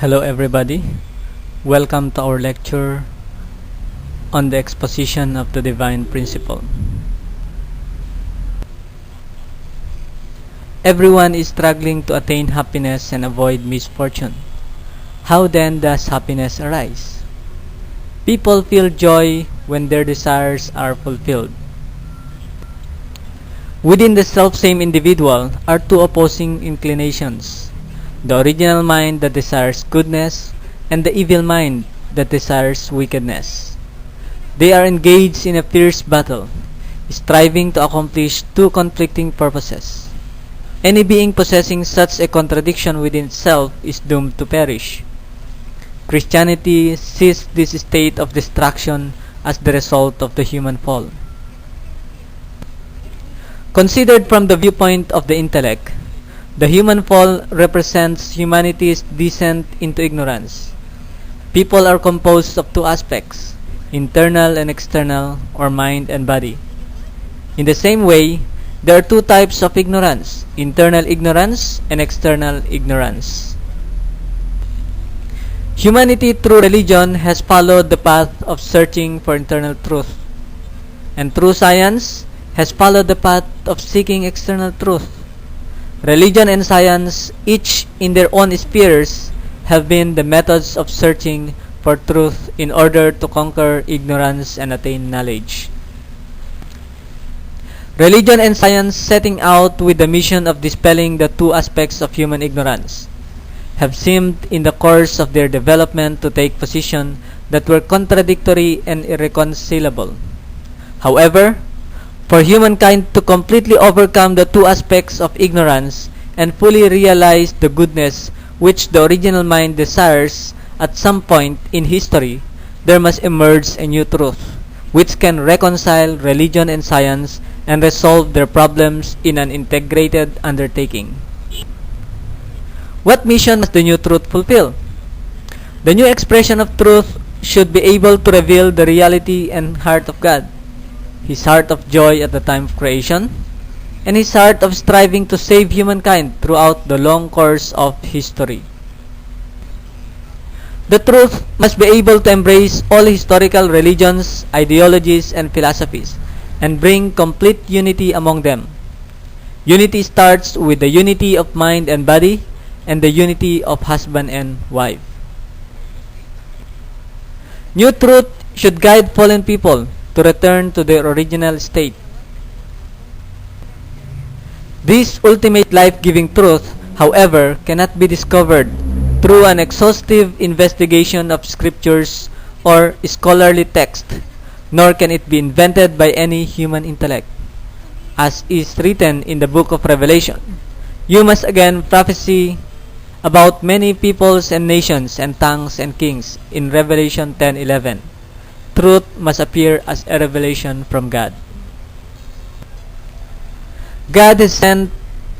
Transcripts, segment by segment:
Hello everybody, welcome to our lecture on the exposition of the divine principle. Everyone is struggling to attain happiness and avoid misfortune. How then does happiness arise? People feel joy when their desires are fulfilled. Within the self-same individual are two opposing inclinations: the original mind that desires goodness, and the evil mind that desires wickedness. They are engaged in a fierce battle, striving to accomplish two conflicting purposes. Any being possessing such a contradiction within itself is doomed to perish. Christianity sees this state of destruction as the result of the human fall. Considered from the viewpoint of the intellect, the human fall represents humanity's descent into ignorance. People are composed of two aspects, internal and external, or mind and body. In the same way, there are two types of ignorance: internal ignorance and external ignorance. Humanity through religion has followed the path of searching for internal truth, and through science has followed the path of seeking external truth. Religion and science, each in their own spheres, have been the methods of searching for truth in order to conquer ignorance and attain knowledge. Religion and science, setting out with the mission of dispelling the two aspects of human ignorance, have seemed in the course of their development to take positions that were contradictory and irreconcilable. However, for humankind to completely overcome the two aspects of ignorance and fully realize the goodness which the original mind desires at some point in history, there must emerge a new truth, which can reconcile religion and science and resolve their problems in an integrated undertaking. What mission must the new truth fulfill? The new expression of truth should be able to reveal the reality and heart of God, His heart of joy at the time of creation, and His heart of striving to save humankind throughout the long course of history. The truth must be able to embrace all historical religions, ideologies, and philosophies, and bring complete unity among them. Unity starts with the unity of mind and body, and the unity of husband and wife. New truth should guide fallen people to return to their original state. This ultimate life-giving truth, however, cannot be discovered through an exhaustive investigation of scriptures or scholarly text, nor can it be invented by any human intellect. As is written in the book of Revelation, "You must again prophesy about many peoples and nations and tongues and kings," in Revelation 10:11. Truth must appear as a revelation from God. God has sent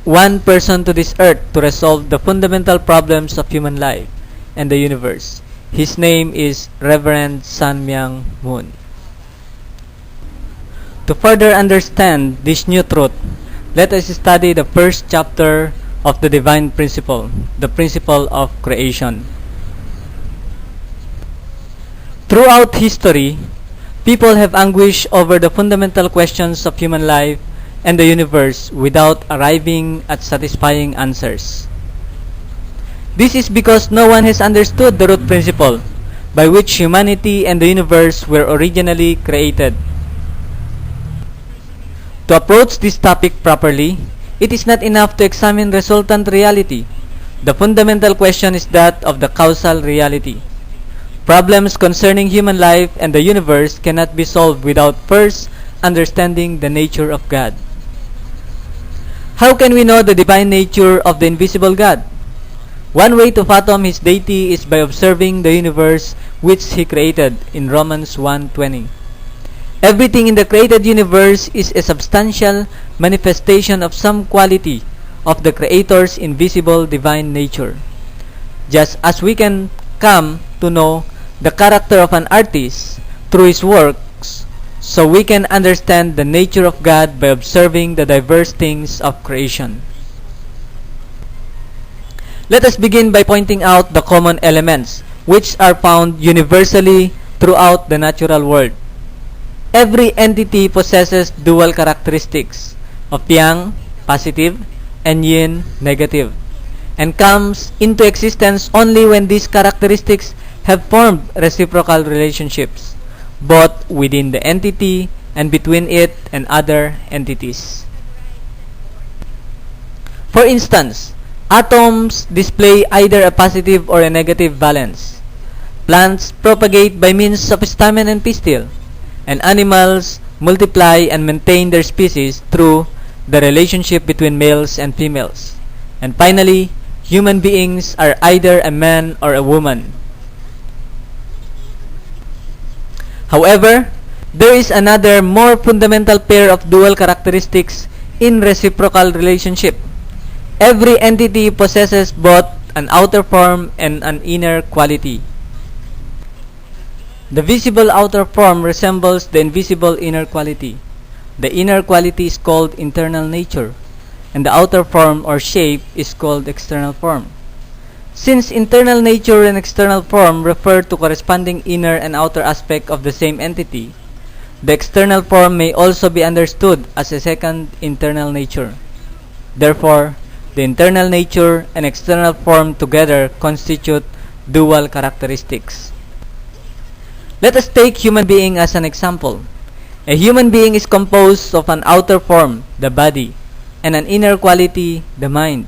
one person to this earth to resolve the fundamental problems of human life and the universe. His name is Reverend Sun Myung Moon. To further understand this new truth, let us study the first chapter of the divine principle, the principle of creation. Throughout history, people have anguished over the fundamental questions of human life and the universe without arriving at satisfying answers. This is because no one has understood the root principle by which humanity and the universe were originally created. To approach this topic properly, it is not enough to examine resultant reality. The fundamental question is that of the causal reality. Problems concerning human life and the universe cannot be solved without first understanding the nature of God. How can we know the divine nature of the invisible God? One way to fathom His deity is by observing the universe which He created in Romans 1:20. Everything in the created universe is a substantial manifestation of some quality of the Creator's invisible divine nature. Just as we can come to know the character of an artist through his works, so we can understand the nature of God by observing the diverse things of creation. Let us begin by pointing out the common elements which are found universally throughout the natural world. Every entity possesses dual characteristics of yang, positive, and yin, negative, and comes into existence only when these characteristics have formed reciprocal relationships, both within the entity and between it and other entities. For instance, atoms display either a positive or a negative valence. Plants propagate by means of stamen and pistil, and animals multiply and maintain their species through the relationship between males and females. And finally, human beings are either a man or a woman. However, there is another more fundamental pair of dual characteristics in reciprocal relationship. Every entity possesses both an outer form and an inner quality. The visible outer form resembles the invisible inner quality. The inner quality is called internal nature, and the outer form or shape is called external form. Since internal nature and external form refer to corresponding inner and outer aspect of the same entity, the external form may also be understood as a second internal nature. Therefore, the internal nature and external form together constitute dual characteristics. Let us take human being as an example. A human being is composed of an outer form, the body, and an inner quality, the mind.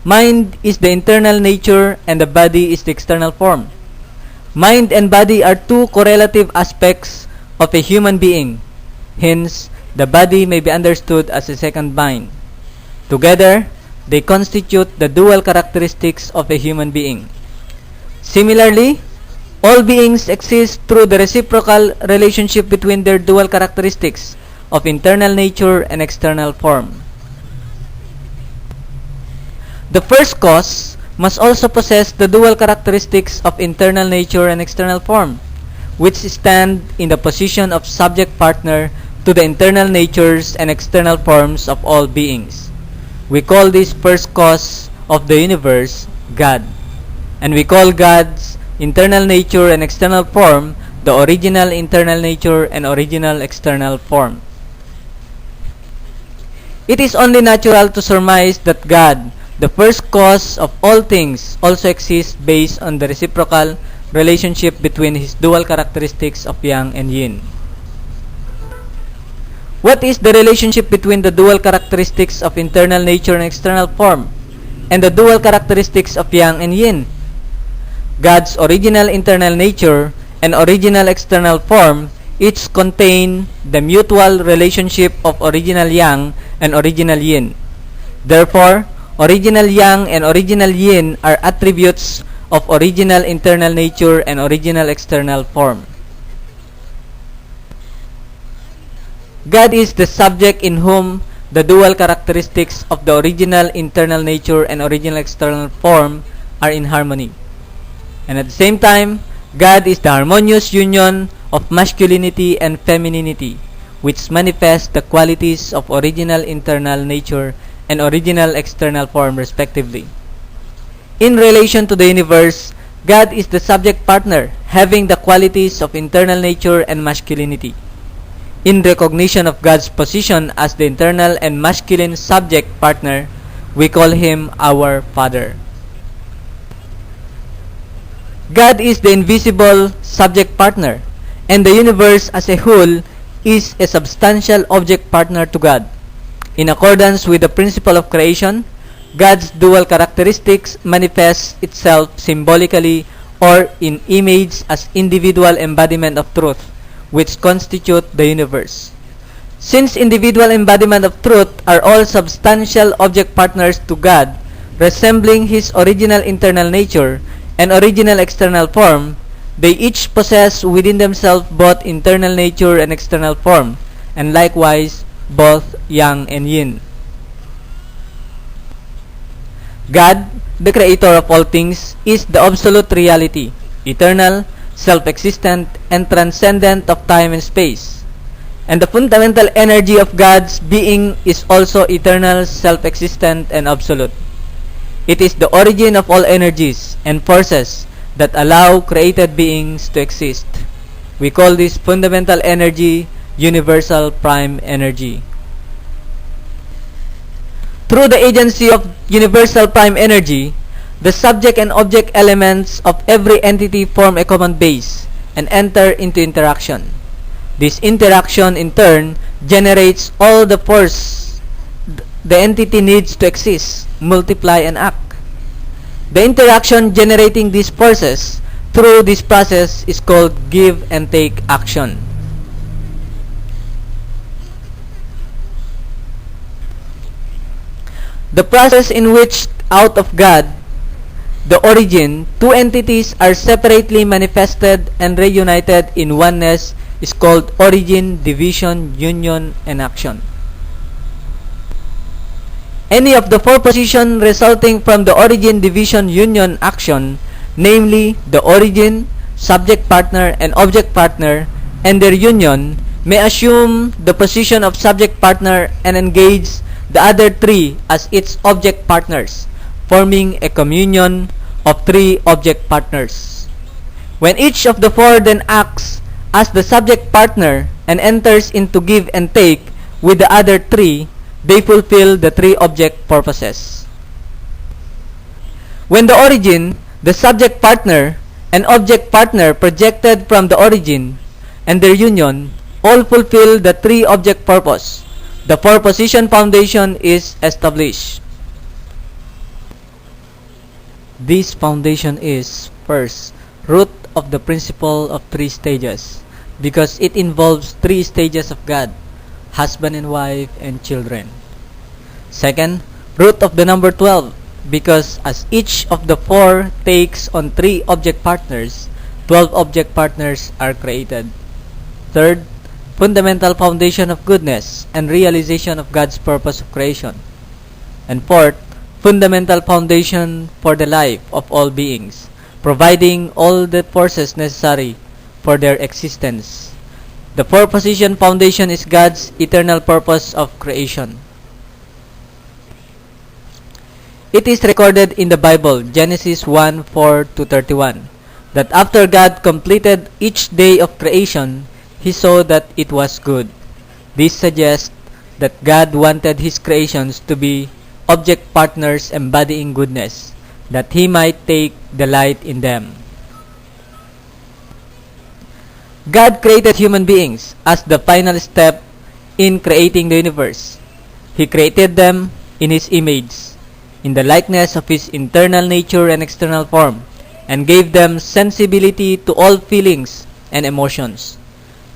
Mind is the internal nature and the body is the external form. Mind and body are two correlative aspects of a human being. Hence, the body may be understood as a second mind. Together, they constitute the dual characteristics of a human being. Similarly, all beings exist through the reciprocal relationship between their dual characteristics of internal nature and external form. The first cause must also possess the dual characteristics of internal nature and external form, which stand in the position of subject-partner to the internal natures and external forms of all beings. We call this first cause of the universe God, and we call God's internal nature and external form the original internal nature and original external form. It is only natural to surmise that God, the first cause of all things, also exists based on the reciprocal relationship between his dual characteristics of yang and yin. What is the relationship between the dual characteristics of internal nature and external form and the dual characteristics of yang and yin? God's original internal nature and original external form each contain the mutual relationship of original yang and original yin. Therefore, original yang and original yin are attributes of original internal nature and original external form. God is the subject in whom the dual characteristics of the original internal nature and original external form are in harmony. And at the same time, God is the harmonious union of masculinity and femininity, which manifests the qualities of original internal nature and original external form respectively. In relation to the universe, God is the subject partner, having the qualities of internal nature and masculinity. In recognition of God's position as the internal and masculine subject partner, we call him our Father. God is the invisible subject partner, and the universe as a whole is a substantial object partner to God. In accordance with the principle of creation, God's dual characteristics manifests itself symbolically or in image as individual embodiment of truth, which constitute the universe. Since individual embodiment of truth are all substantial object partners to God, resembling his original internal nature and original external form, they each possess within themselves both internal nature and external form, and likewise both yang and yin. God, the creator of all things, is the absolute reality, eternal, self-existent, and transcendent of time and space. And the fundamental energy of God's being is also eternal, self-existent, and absolute. It is the origin of all energies and forces that allow created beings to exist. We call this fundamental energy universal prime energy. Through the agency of universal prime energy, the subject and object elements of every entity form a common base and enter into interaction. This interaction in turn generates all the force the entity needs to exist, multiply, and act. The interaction generating these forces through this process is called give and take action. The process in which out of God, the origin, two entities are separately manifested and reunited in oneness is called origin, division, union, and action. Any of the four positions resulting from the origin, division, union, action, namely the origin, subject partner, and object partner, and their union, may assume the position of subject partner and engage the other three as its object partners, forming a communion of three object partners. When each of the four then acts as the subject partner and enters into give and take with the other three, they fulfill the three object purposes. When the origin, the subject partner, and object partner projected from the origin and their union all fulfill the three object purpose, the four position foundation is established. This foundation is, first, root of the principle of three stages, because it involves three stages of God: husband and wife and children. Second, root of the number 12, because as each of the four takes on three object partners, 12 object partners are created. Third, fundamental foundation of goodness and realization of God's purpose of creation. And fourth, fundamental foundation for the life of all beings, providing all the forces necessary for their existence. The four-position foundation is God's eternal purpose of creation. It is recorded in the Bible, Genesis 1:4-31, that after God completed each day of creation, He saw that it was good. This suggests that God wanted His creations to be object partners embodying goodness, that He might take delight in them. God created human beings as the final step in creating the universe. He created them in His image, in the likeness of His internal nature and external form, and gave them sensibility to all feelings and emotions.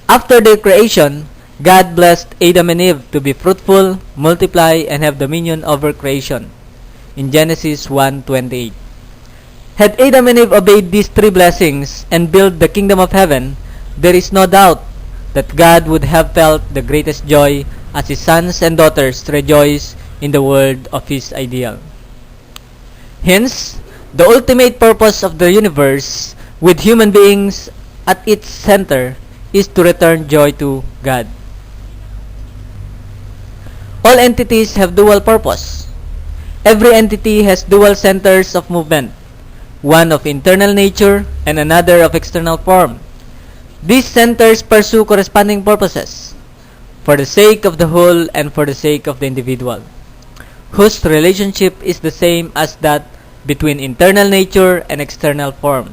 After their creation, God blessed Adam and Eve to be fruitful, multiply, and have dominion over creation, in Genesis 1:28. Had Adam and Eve obeyed these three blessings and built the kingdom of heaven, there is no doubt that God would have felt the greatest joy as His sons and daughters rejoice in the world of His ideal. Hence, the ultimate purpose of the universe, with human beings at its center, is to return joy to God. All entities have dual purpose. Every entity has dual centers of movement, one of internal nature and another of external form. These centers pursue corresponding purposes, for the sake of the whole and for the sake of the individual, whose relationship is the same as that between internal nature and external form.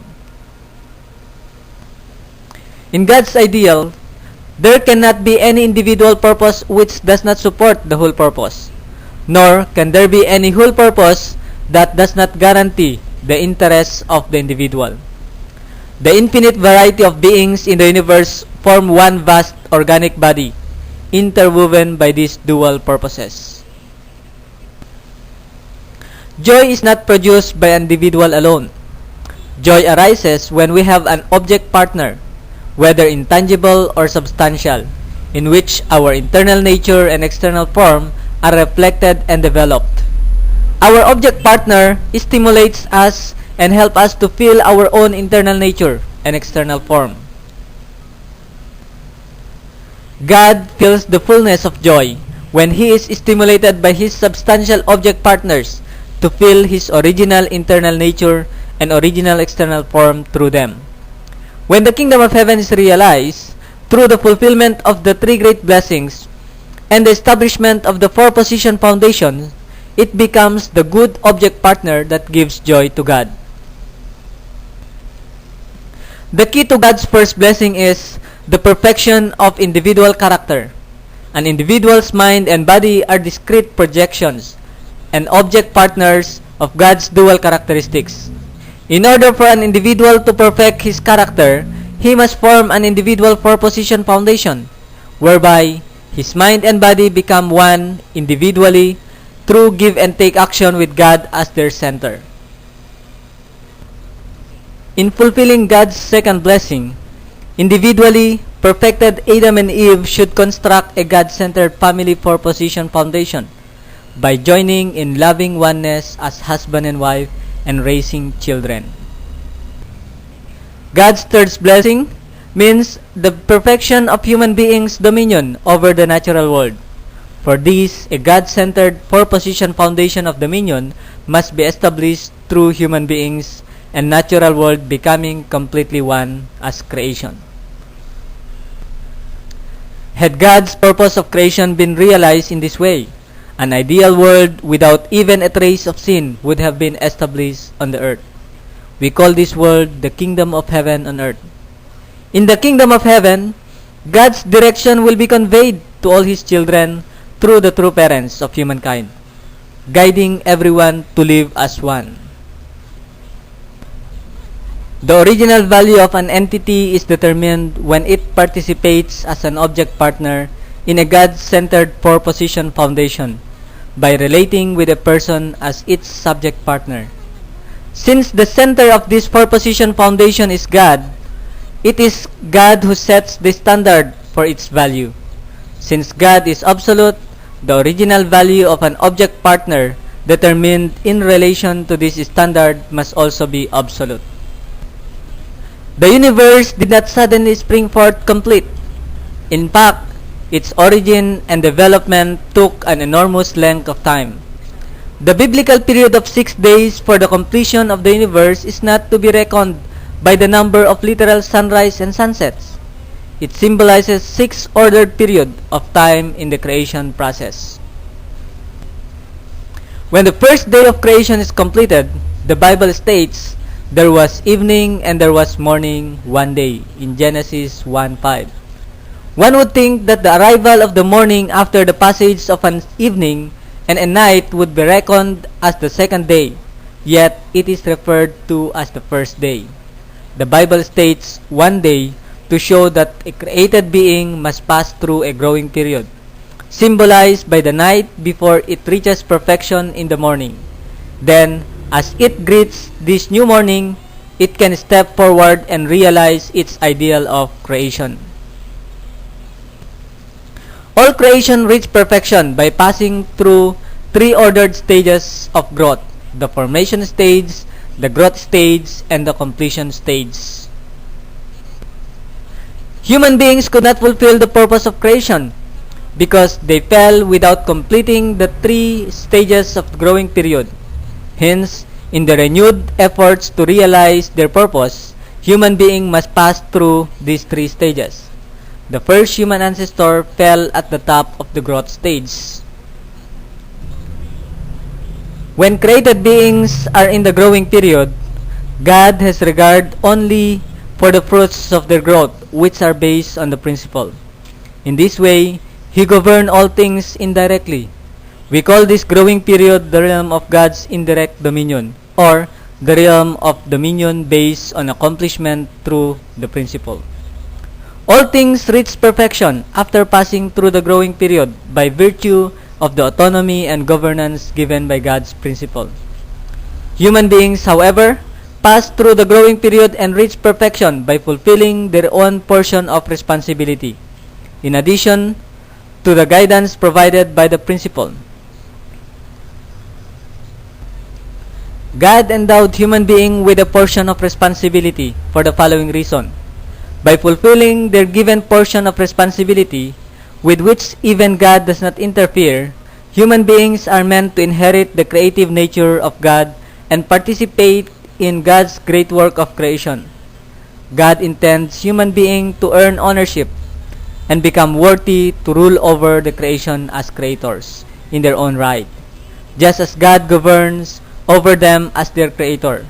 In God's ideal, there cannot be any individual purpose which does not support the whole purpose, nor can there be any whole purpose that does not guarantee the interests of the individual. The infinite variety of beings in the universe form one vast organic body, interwoven by these dual purposes. Joy is not produced by an individual alone. Joy arises when we have an object partner, whether intangible or substantial, in which our internal nature and external form are reflected and developed. Our object partner stimulates us and helps us to feel our own internal nature and external form. God feels the fullness of joy when He is stimulated by His substantial object partners to feel His original internal nature and original external form through them. When the kingdom of heaven is realized through the fulfillment of the three great blessings and the establishment of the four-position foundation, it becomes the good object partner that gives joy to God. The key to God's first blessing is the perfection of individual character. An individual's mind and body are discrete projections and object partners of God's dual characteristics. In order for an individual to perfect his character, he must form an individual four-position foundation, whereby his mind and body become one individually through give and take action with God as their center. In fulfilling God's second blessing, individually perfected Adam and Eve should construct a God-centered family four-position foundation by joining in loving oneness as husband and wife and raising children. God's third blessing means the perfection of human beings' dominion over the natural world. For this, a God-centered four-position foundation of dominion must be established through human beings and natural world becoming completely one as creation. Had God's purpose of creation been realized in this way, an ideal world without even a trace of sin would have been established on the earth. We call this world the kingdom of heaven on earth. In the kingdom of heaven, God's direction will be conveyed to all His children through the true parents of humankind, guiding everyone to live as one. The original value of an entity is determined when it participates as an object partner in a God-centered four-position foundation by relating with a person as its subject partner. Since the center of this four-position foundation is God, it is God who sets the standard for its value. Since God is absolute, the original value of an object partner determined in relation to this standard must also be absolute. The universe did not suddenly spring forth complete. In fact, its origin and development took an enormous length of time. The biblical period of 6 days for the completion of the universe is not to be reckoned by the number of literal sunrise and sunsets. It symbolizes 6 ordered period of time in the creation process. When the first day of creation is completed, the Bible states, there was evening and there was morning one day in Genesis 1:5. One would think that the arrival of the morning after the passage of an evening and a night would be reckoned as the second day, yet it is referred to as the first day. The Bible states one day to show that a created being must pass through a growing period, symbolized by the night before it reaches perfection in the morning. Then, as it greets this new morning, it can step forward and realize its ideal of creation. All creation reached perfection by passing through 3 ordered stages of growth: the formation stage, the growth stage, and the completion stage. Human beings could not fulfill the purpose of creation because they fell without completing the 3 stages of the growing period. Hence, in the renewed efforts to realize their purpose, human being must pass through these 3 stages. The first human ancestor fell at the top of the growth stage. When created beings are in the growing period, God has regard only for the fruits of their growth, which are based on the principle. In this way, He governs all things indirectly. We call this growing period the realm of God's indirect dominion, or the realm of dominion based on accomplishment through the principle. All things reach perfection after passing through the growing period by virtue of the autonomy and governance given by God's principle. Human beings, however, pass through the growing period and reach perfection by fulfilling their own portion of responsibility, in addition to the guidance provided by the principle. God endowed human being with a portion of responsibility for the following reason. By fulfilling their given portion of responsibility, with which even God does not interfere, Human beings are meant to inherit the creative nature of God and participate in God's great work of creation. God intends human beings to earn ownership and become worthy to rule over the creation as creators in their own right, just as God governs over them as their creator.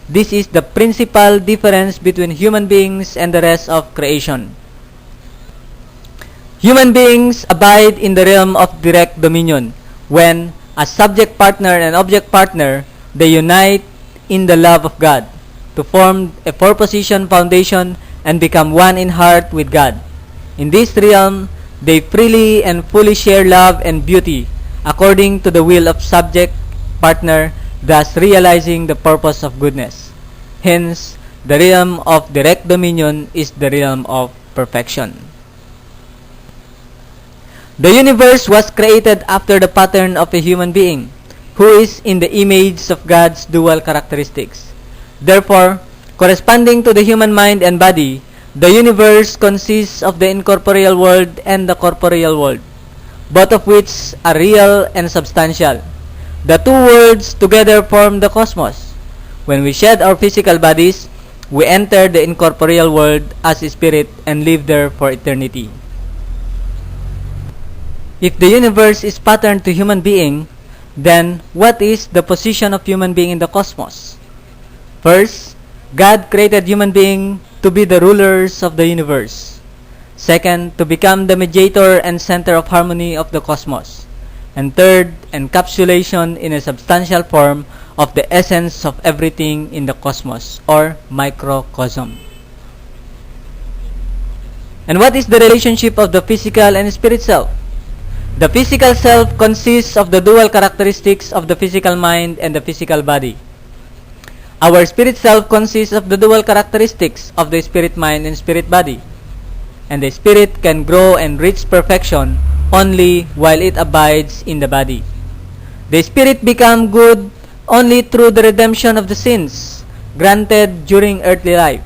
This is the principal difference between human beings and the rest of creation. Human beings abide in the realm of direct dominion when, as subject partner and object partner, they unite in the love of God to form a four-position foundation and become one in heart with God. In this realm, they freely and fully share love and beauty according to the will of subject partner, thus realizing the purpose of goodness. Hence, the realm of direct dominion is the realm of perfection. The universe was created after the pattern of a human being, who is in the image of God's dual characteristics. Therefore, corresponding to the human mind and body, the universe consists of the incorporeal world and the corporeal world, both of which are real and substantial. The two worlds together form the cosmos. When we shed our physical bodies, we enter the incorporeal world as a spirit and live there for eternity. If the universe is patterned to human being, then what is the position of human being in the cosmos? First, God created human being to be the rulers of the universe. Second, to become the mediator and center of harmony of the cosmos. And third, encapsulation in a substantial form of the essence of everything in the cosmos, or microcosm. And what is the relationship of the physical and spirit self? The physical self consists of the dual characteristics of the physical mind and the physical body. Our spirit self consists of the dual characteristics of the spirit mind and spirit body. And the spirit can grow and reach perfection only while it abides in the body. The spirit becomes good only through the redemption of the sins granted during earthly life.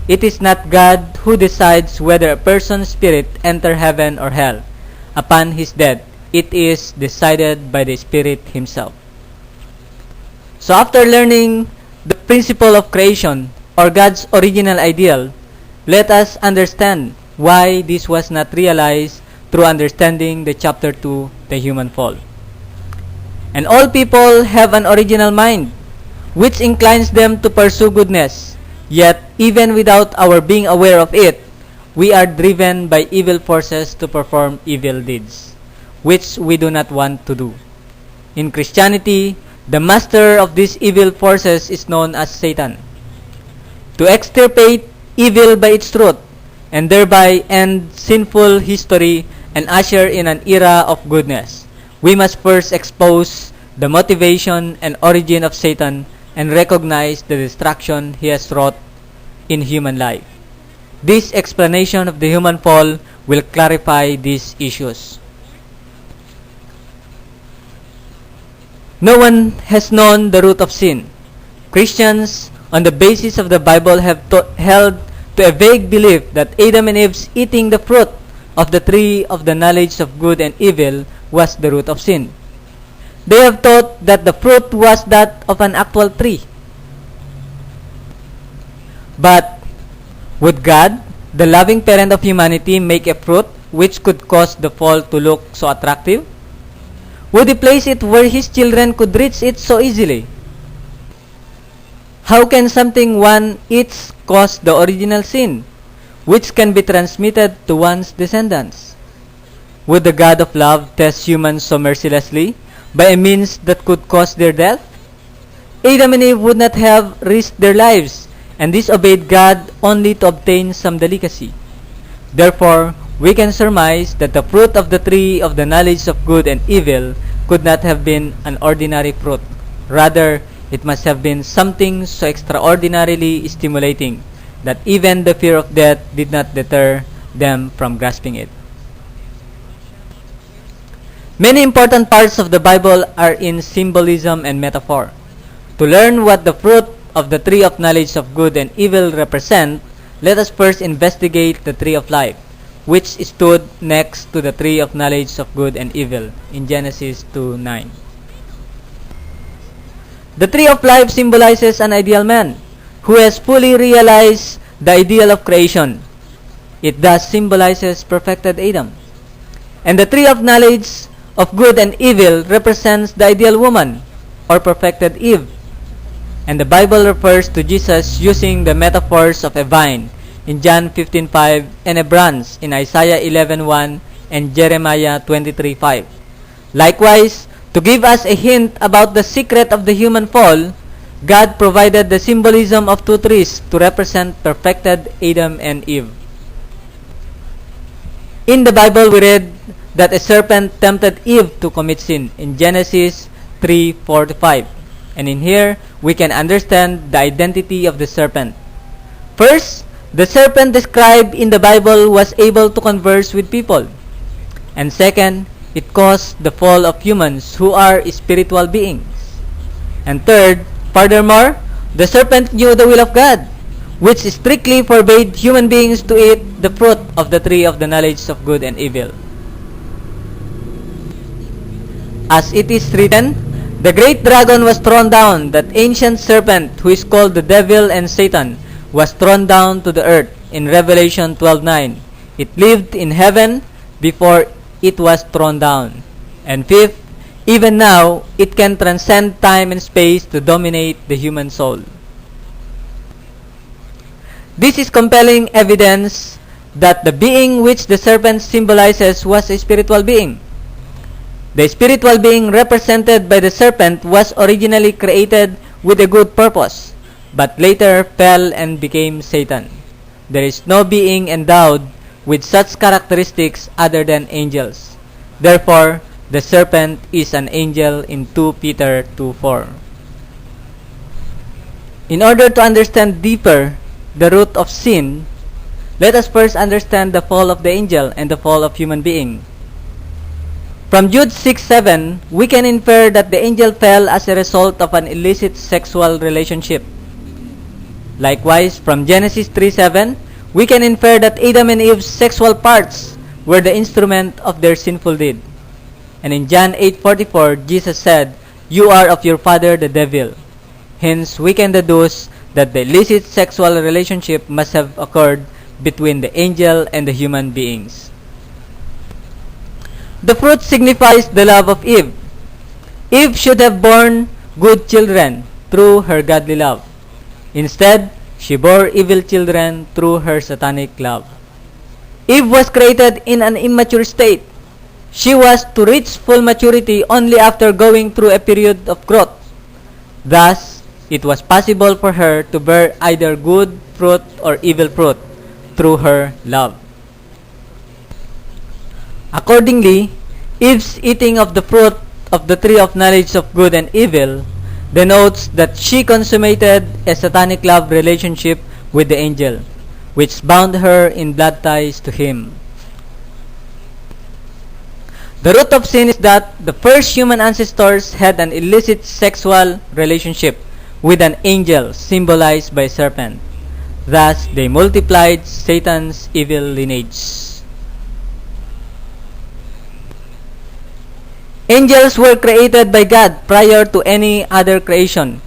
It is not God who decides whether a person's spirit enter heaven or hell upon his death. It is decided by the Spirit himself. So after learning the principle of creation, or God's original ideal, let us understand why this was not realized through understanding the chapter 2, the human fall. And all people have an original mind, which inclines them to pursue goodness. Yet, even without our being aware of it, we are driven by evil forces to perform evil deeds, which we do not want to do. In Christianity, the master of these evil forces is known as Satan. To extirpate evil by its root, and thereby end sinful history and usher in an era of goodness, we must first expose the motivation and origin of Satan and recognize the destruction he has wrought in human life. This explanation of the human fall will clarify these issues. No one has known the root of sin. Christians, on the basis of the Bible, have held to a vague belief that Adam and Eve's eating the fruit of the tree of the knowledge of good and evil was the root of sin. They have taught that the fruit was that of an actual tree. But would God, the loving parent of humanity, make a fruit which could cause the fall to look so attractive? Would he place it where his children could reach it so easily? How can something one eats cause the original sin, which can be transmitted to one's descendants? Would the God of love test humans so mercilessly by a means that could cause their death? Adam and Eve would not have risked their lives and disobeyed God only to obtain some delicacy. Therefore, we can surmise that the fruit of the tree of the knowledge of good and evil could not have been an ordinary fruit. Rather, it must have been something so extraordinarily stimulating that even the fear of death did not deter them from grasping it. Many important parts of the Bible are in symbolism and metaphor. To learn what the fruit of the tree of knowledge of good and evil represent, let us first investigate the tree of life, which stood next to the tree of knowledge of good and evil in Genesis 2:9. The tree of life symbolizes an ideal man who has fully realized the ideal of creation. It thus symbolizes perfected Adam. And the tree of knowledge of good and evil represents the ideal woman or perfected Eve. And the Bible refers to Jesus using the metaphors of a vine in John 15:5 and a branch in Isaiah 11:1 and Jeremiah 23:5. Likewise, to give us a hint about the secret of the human fall, God provided the symbolism of two trees to represent perfected Adam and Eve. In the Bible, we read that a serpent tempted Eve to commit sin in Genesis 3:4-5. And in here, we can understand the identity of the serpent. First, the serpent described in the Bible was able to converse with people. And second, it caused the fall of humans who are spiritual beings. And third, furthermore, the serpent knew the will of God, which strictly forbade human beings to eat the fruit of the tree of the knowledge of good and evil. As it is written, the great dragon was thrown down, that ancient serpent who is called the devil and Satan was thrown down to the earth in Revelation 12:9. It lived in heaven before it was thrown down. And fifth, even now, it can transcend time and space to dominate the human soul. This is compelling evidence that the being which the serpent symbolizes was a spiritual being. The spiritual being represented by the serpent was originally created with a good purpose, but later fell and became Satan. There is no being endowed with such characteristics other than angels. Therefore, the serpent is an angel in 2 Peter 2:4. In order to understand deeper the root of sin, let us first understand the fall of the angel and the fall of human being. From Jude 6:7, we can infer that the angel fell as a result of an illicit sexual relationship. Likewise, from Genesis 3:7, we can infer that Adam and Eve's sexual parts were the instrument of their sinful deed. And in John 8:44, Jesus said, "You are of your father the devil." Hence, we can deduce that the illicit sexual relationship must have occurred between the angel and the human beings. The fruit signifies the love of Eve. Eve should have borne good children through her godly love. Instead, she bore evil children through her satanic love. Eve was created in an immature state. She was to reach full maturity only after going through a period of growth. Thus, it was possible for her to bear either good fruit or evil fruit through her love. Accordingly, Eve's eating of the fruit of the tree of knowledge of good and evil denotes that she consummated a satanic love relationship with the angel, which bound her in blood ties to him. The root of sin is that the first human ancestors had an illicit sexual relationship with an angel symbolized by a serpent. Thus, they multiplied Satan's evil lineage. Angels were created by God prior to any other creation.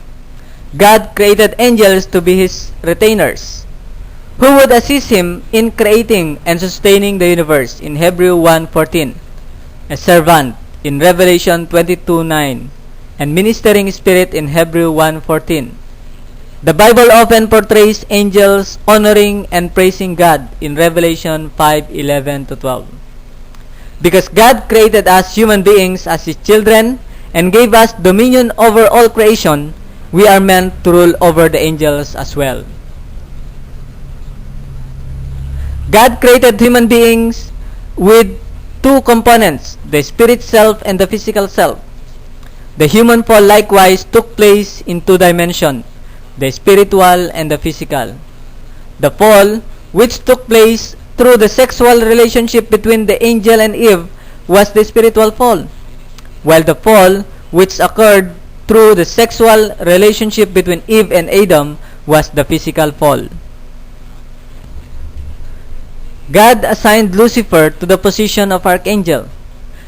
God created angels to be His retainers, who would assist Him in creating and sustaining the universe in Hebrews 1:14, a servant in Revelation 22:9, and ministering spirit in Hebrews 1:14. The Bible often portrays angels honoring and praising God in Revelation 5:11-12. Because God created us human beings as His children and gave us dominion over all creation, we are meant to rule over the angels as well. God created human beings with two components, the spirit self and the physical self. The human fall likewise took place in two dimensions, the spiritual and the physical. The fall, which took place through the sexual relationship between the angel and Eve, was the spiritual fall, while the fall, which occurred through the sexual relationship between Eve and Adam, was the physical fall. God assigned Lucifer to the position of archangel.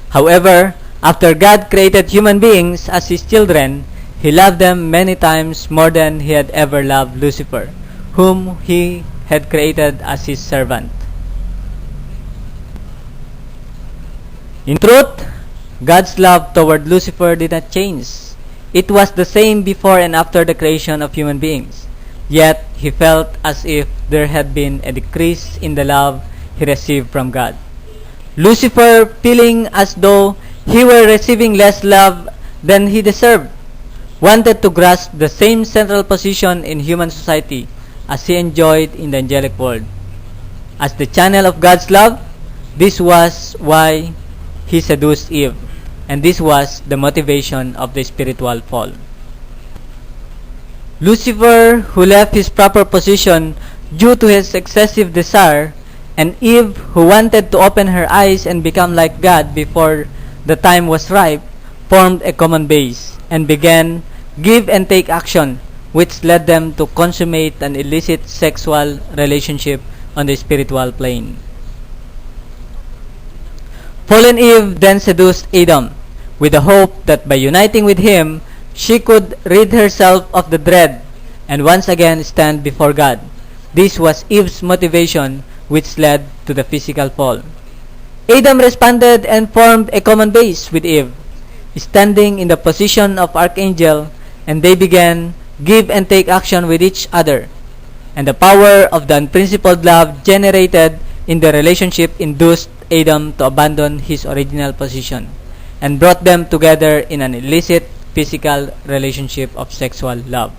However, after God created human beings as His children, He loved them many times more than He had ever loved Lucifer, whom He had created as His servant. In truth, God's love toward Lucifer did not change. It was the same before and after the creation of human beings. Yet, he felt as if there had been a decrease in the love he received from God. Lucifer, feeling as though he were receiving less love than he deserved, wanted to grasp the same central position in human society as he enjoyed in the angelic world. As the channel of God's love, this was why he seduced Eve, and this was the motivation of the spiritual fall. Lucifer, who left his proper position due to his excessive desire, and Eve, who wanted to open her eyes and become like God before the time was ripe, formed a common base and began give and take action, which led them to consummate an illicit sexual relationship on the spiritual plane. Fallen Eve then seduced Adam, with the hope that by uniting with him, she could rid herself of the dread and once again stand before God. This was Eve's motivation, which led to the physical fall. Adam responded and formed a common base with Eve, standing in the position of archangel, and they began give and take action with each other. And the power of the unprincipled love generated in the relationship induced Adam to abandon his original position and brought them together in an illicit physical relationship of sexual love.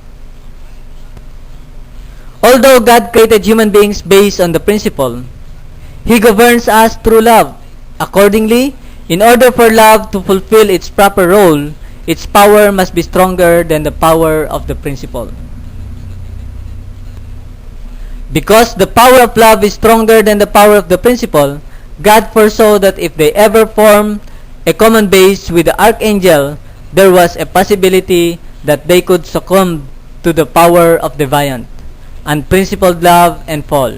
Although God created human beings based on the principle, He governs us through love. Accordingly, in order for love to fulfill its proper role, its power must be stronger than the power of the principle. Because the power of love is stronger than the power of the principle, God foresaw that if they ever formed a common base with the archangel, there was a possibility that they could succumb to the power of deviant, unprincipled love and fall.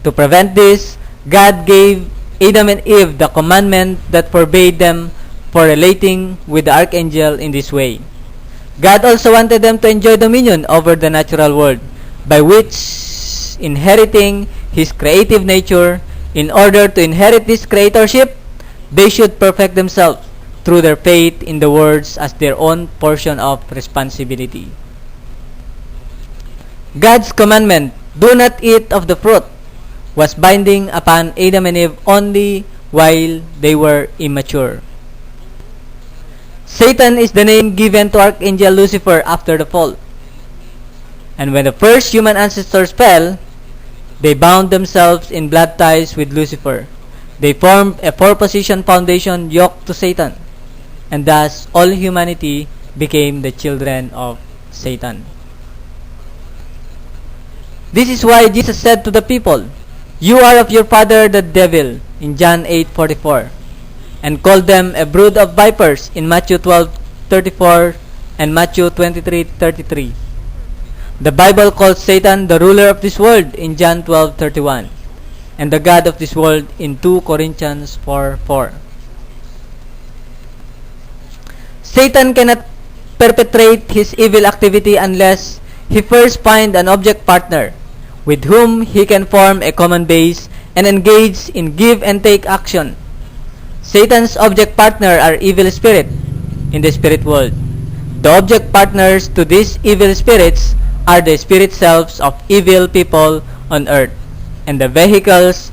To prevent this, God gave Adam and Eve the commandment that forbade them for relating with the archangel in this way. God also wanted them to enjoy dominion over the natural world, by which inheriting His creative nature. In order to inherit this creatorship, they should perfect themselves through their faith in the words as their own portion of responsibility. God's commandment, "Do not eat of the fruit," was binding upon Adam and Eve only while they were immature. Satan is the name given to Archangel Lucifer after the fall. And when the first human ancestors fell, they bound themselves in blood ties with Lucifer. They formed a four-position foundation yoked to Satan, and thus all humanity became the children of Satan. This is why Jesus said to the people, "You are of your father the devil," in John 8:44, and called them a brood of vipers in Matthew 12:34 and Matthew 23:33. The Bible calls Satan the ruler of this world in John 12:31, and the God of this world in 2 Corinthians 4:4. Satan cannot perpetrate his evil activity unless he first find an object partner with whom he can form a common base and engage in give and take action. Satan's object partner are evil spirits in the spirit world. The object partners to these evil spirits are the spirit selves of evil people on earth, and the vehicles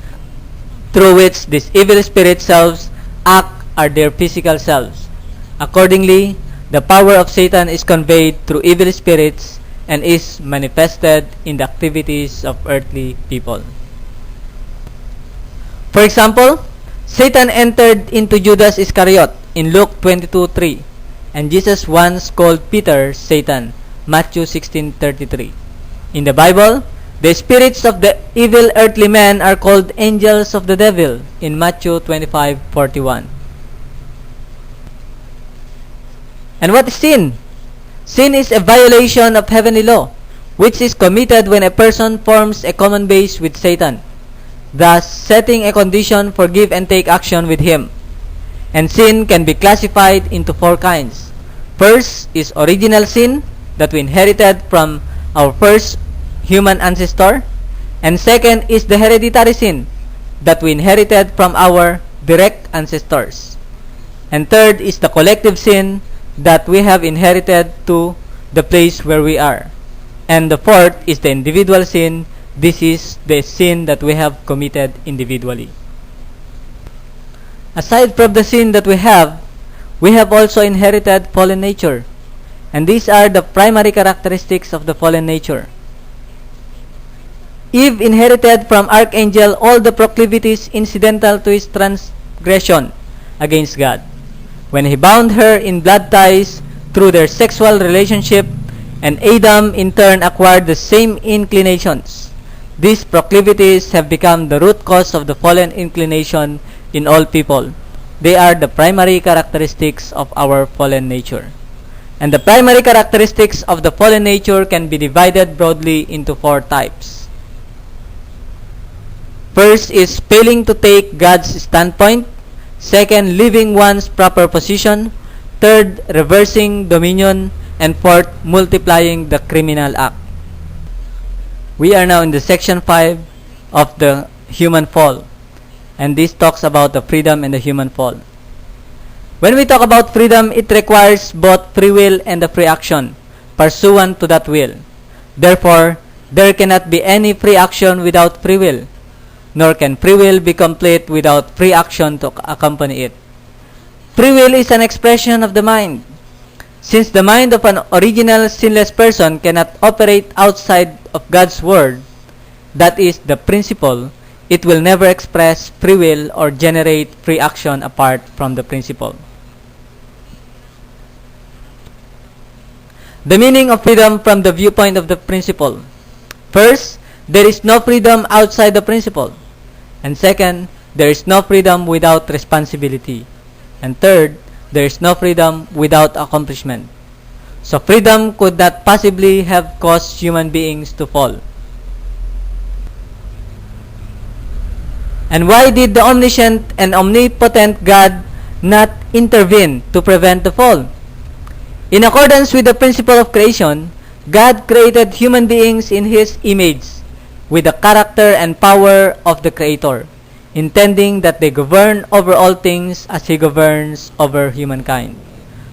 through which these evil spirit selves act are their physical selves. Accordingly, the power of Satan is conveyed through evil spirits and is manifested in the activities of earthly people. For example, Satan entered into Judas Iscariot in Luke 22:3, and Jesus once called Peter Satan, Matthew 16:33. In the Bible, the spirits of the evil earthly men are called angels of the devil in Matthew 25:41. And what is sin? Sin is a violation of heavenly law, which is committed when a person forms a common base with Satan. thus setting a condition for give and take action with Him. And sin can be classified into four kinds. First is original sin that we inherited from our first human ancestor. And second is the hereditary sin that we inherited from our direct ancestors. And third is the collective sin that we have inherited to the place where we are. And the fourth is the individual sin. This is the sin that we have committed individually. Aside from the sin that we have also inherited fallen nature. And these are the primary characteristics of the fallen nature. Eve inherited from Archangel all the proclivities incidental to his transgression against God. When he bound her in blood ties through their sexual relationship, and Adam in turn acquired the same inclinations. These proclivities have become the root cause of the fallen inclination in all people. They are the primary characteristics of our fallen nature. And the primary characteristics of the fallen nature can be divided broadly into four types. First is failing to take God's standpoint. Second, leaving one's proper position. Third, reversing dominion. And fourth, multiplying the criminal act. We are now in the section 5 of the human fall. And this talks about the freedom and the human fall. When we talk about freedom, it requires both free will and the free action, pursuant to that will. Therefore, there cannot be any free action without free will, nor can free will be complete without free action to accompany it. Free will is an expression of the mind. Since the mind of an original sinless person cannot operate outside of God's word, that is the principle, it will never express free will or generate free action apart from the principle. The meaning of freedom from the viewpoint of the principle. First, there is no freedom outside the principle. And second, there is no freedom without responsibility. And third, there is no freedom without accomplishment. So freedom could not possibly have caused human beings to fall. And why did the omniscient and omnipotent God not intervene to prevent the fall? In accordance with the principle of creation, God created human beings in His image, with the character and power of the Creator, intending that they govern over all things as He governs over humankind.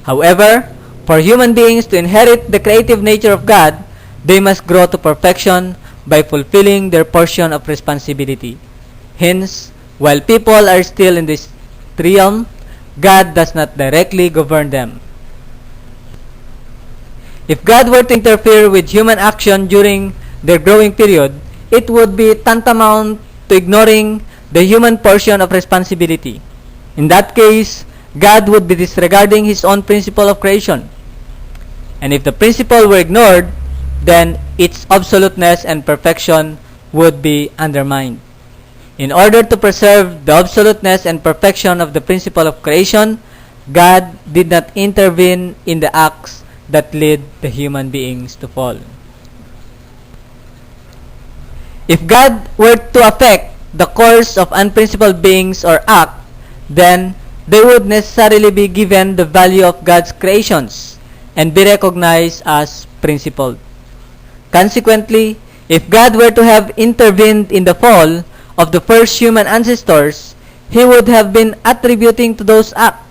However, for human beings to inherit the creative nature of God, they must grow to perfection by fulfilling their portion of responsibility. Hence, while people are still in this realm, God does not directly govern them. If God were to interfere with human action during their growing period, it would be tantamount to ignoring the human portion of responsibility. In that case, God would be disregarding His own principle of creation. And if the principle were ignored, then its absoluteness and perfection would be undermined. In order to preserve the absoluteness and perfection of the principle of creation, God did not intervene in the acts that led the human beings to fall. If God were to affect the course of unprincipled beings or act, then they would necessarily be given the value of God's creations and be recognized as principled. Consequently, if God were to have intervened in the fall of the first human ancestors, He would have been attributing to those acts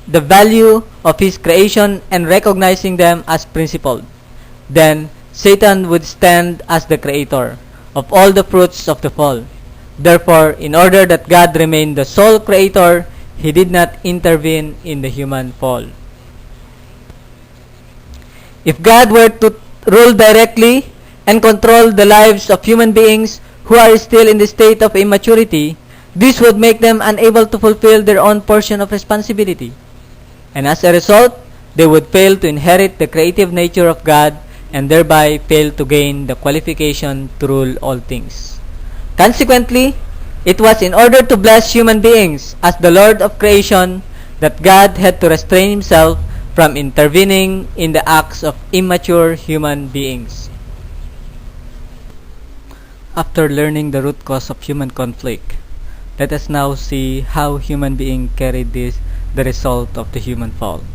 the value of His creation and recognizing them as principled. Then Satan would stand as the creator of all the fruits of the fall. Therefore, in order that God remain the sole creator, He did not intervene in the human fall. If God were to rule directly and control the lives of human beings who are still in the state of immaturity, this would make them unable to fulfill their own portion of responsibility. And as a result, they would fail to inherit the creative nature of God and thereby fail to gain the qualification to rule all things. Consequently, it was in order to bless human beings as the Lord of creation that God had to restrain Himself from intervening in the acts of immature human beings. After learning the root cause of human conflict, let us now see how human beings carried the result of the human fall,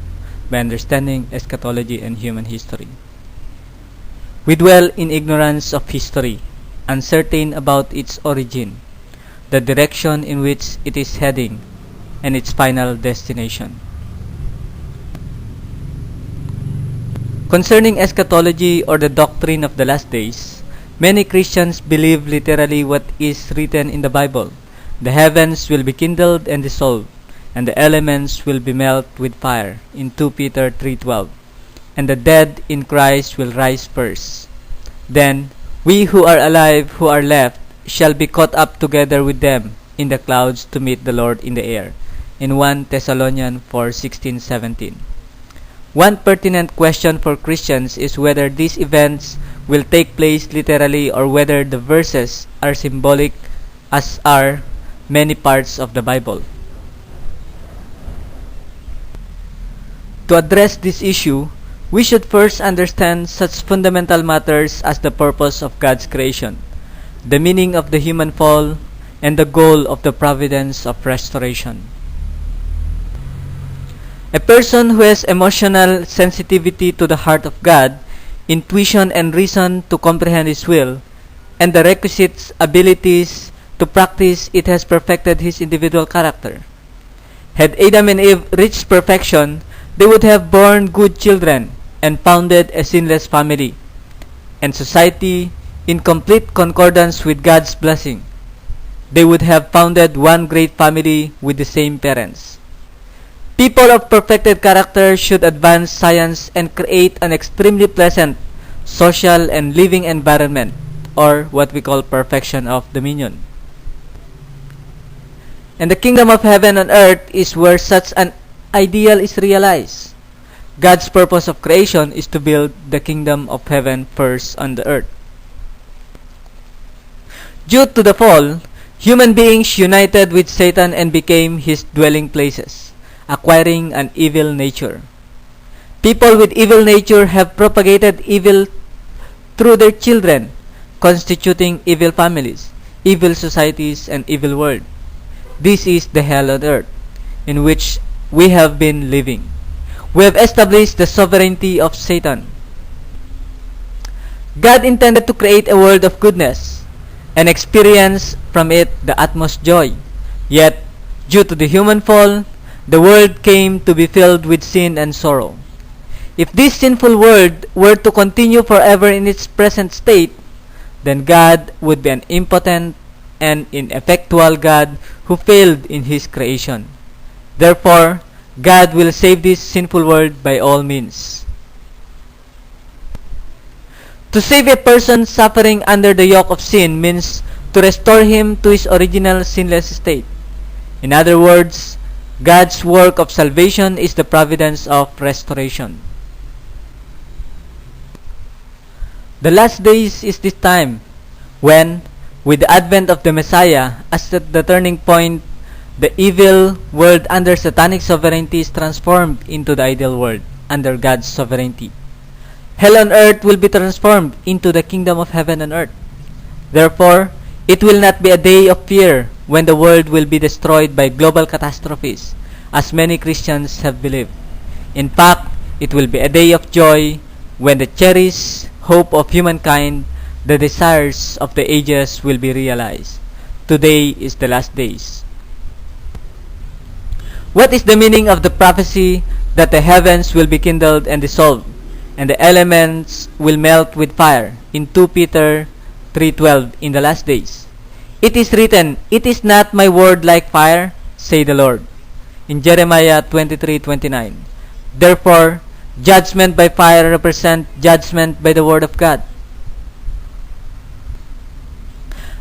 by understanding eschatology and human history. We dwell in ignorance of history, uncertain about its origin, the direction in which it is heading, and its final destination. Concerning eschatology, or the doctrine of the last days, many Christians believe literally what is written in the Bible. The heavens will be kindled and dissolved, and the elements will be melted with fire, in 2 Peter 3:12. And the dead in Christ will rise first. Then we who are alive, who are left, shall be caught up together with them in the clouds to meet the Lord in the air, in 1 Thessalonians 4:16-17. One pertinent question for Christians is whether these events will take place literally or whether the verses are symbolic, as are many parts of the Bible. To address this issue, we should first understand such fundamental matters as the purpose of God's creation, the meaning of the human fall, and the goal of the providence of restoration. A person who has emotional sensitivity to the heart of God, intuition and reason to comprehend His will, and the requisite abilities to practice it has perfected his individual character. Had Adam and Eve reached perfection, they would have borne good children and founded a sinless family, and society in complete concordance with God's blessing. They would have founded one great family with the same parents. People of perfected character should advance science and create an extremely pleasant social and living environment, or what we call perfection of dominion. And the kingdom of heaven and earth is where such an ideal is realized. God's purpose of creation is to build the kingdom of heaven first on the earth. Due to the fall, human beings united with Satan and became his dwelling places, acquiring an evil nature. People with evil nature have propagated evil through their children, constituting evil families, evil societies, and evil world. This is the hell on earth, in which we have been living. We have established the sovereignty of Satan. God intended to create a world of goodness and experience from it the utmost joy. Yet, due to the human fall, the world came to be filled with sin and sorrow. If this sinful world were to continue forever in its present state, then God would be an impotent and ineffectual God who failed in His creation. Therefore, God will save this sinful world by all means. To save a person suffering under the yoke of sin means to restore him to his original sinless state. In other words, God's work of salvation is the providence of restoration. The last days is this time when, with the advent of the Messiah as the turning point, the evil world under satanic sovereignty is transformed into the ideal world under God's sovereignty. Hell on earth will be transformed into the kingdom of heaven on earth. Therefore, it will not be a day of fear when the world will be destroyed by global catastrophes, as many Christians have believed. In fact, it will be a day of joy when the cherished hope of humankind, the desires of the ages, will be realized. Today is the last days. What is the meaning of the prophecy that the heavens will be kindled and dissolved, and the elements will melt with fire, in 2 Peter 3:12, in the last days? It is written, "It is not my word like fire, say the Lord," in Jeremiah 23:29. Therefore, judgment by fire represents judgment by the word of God.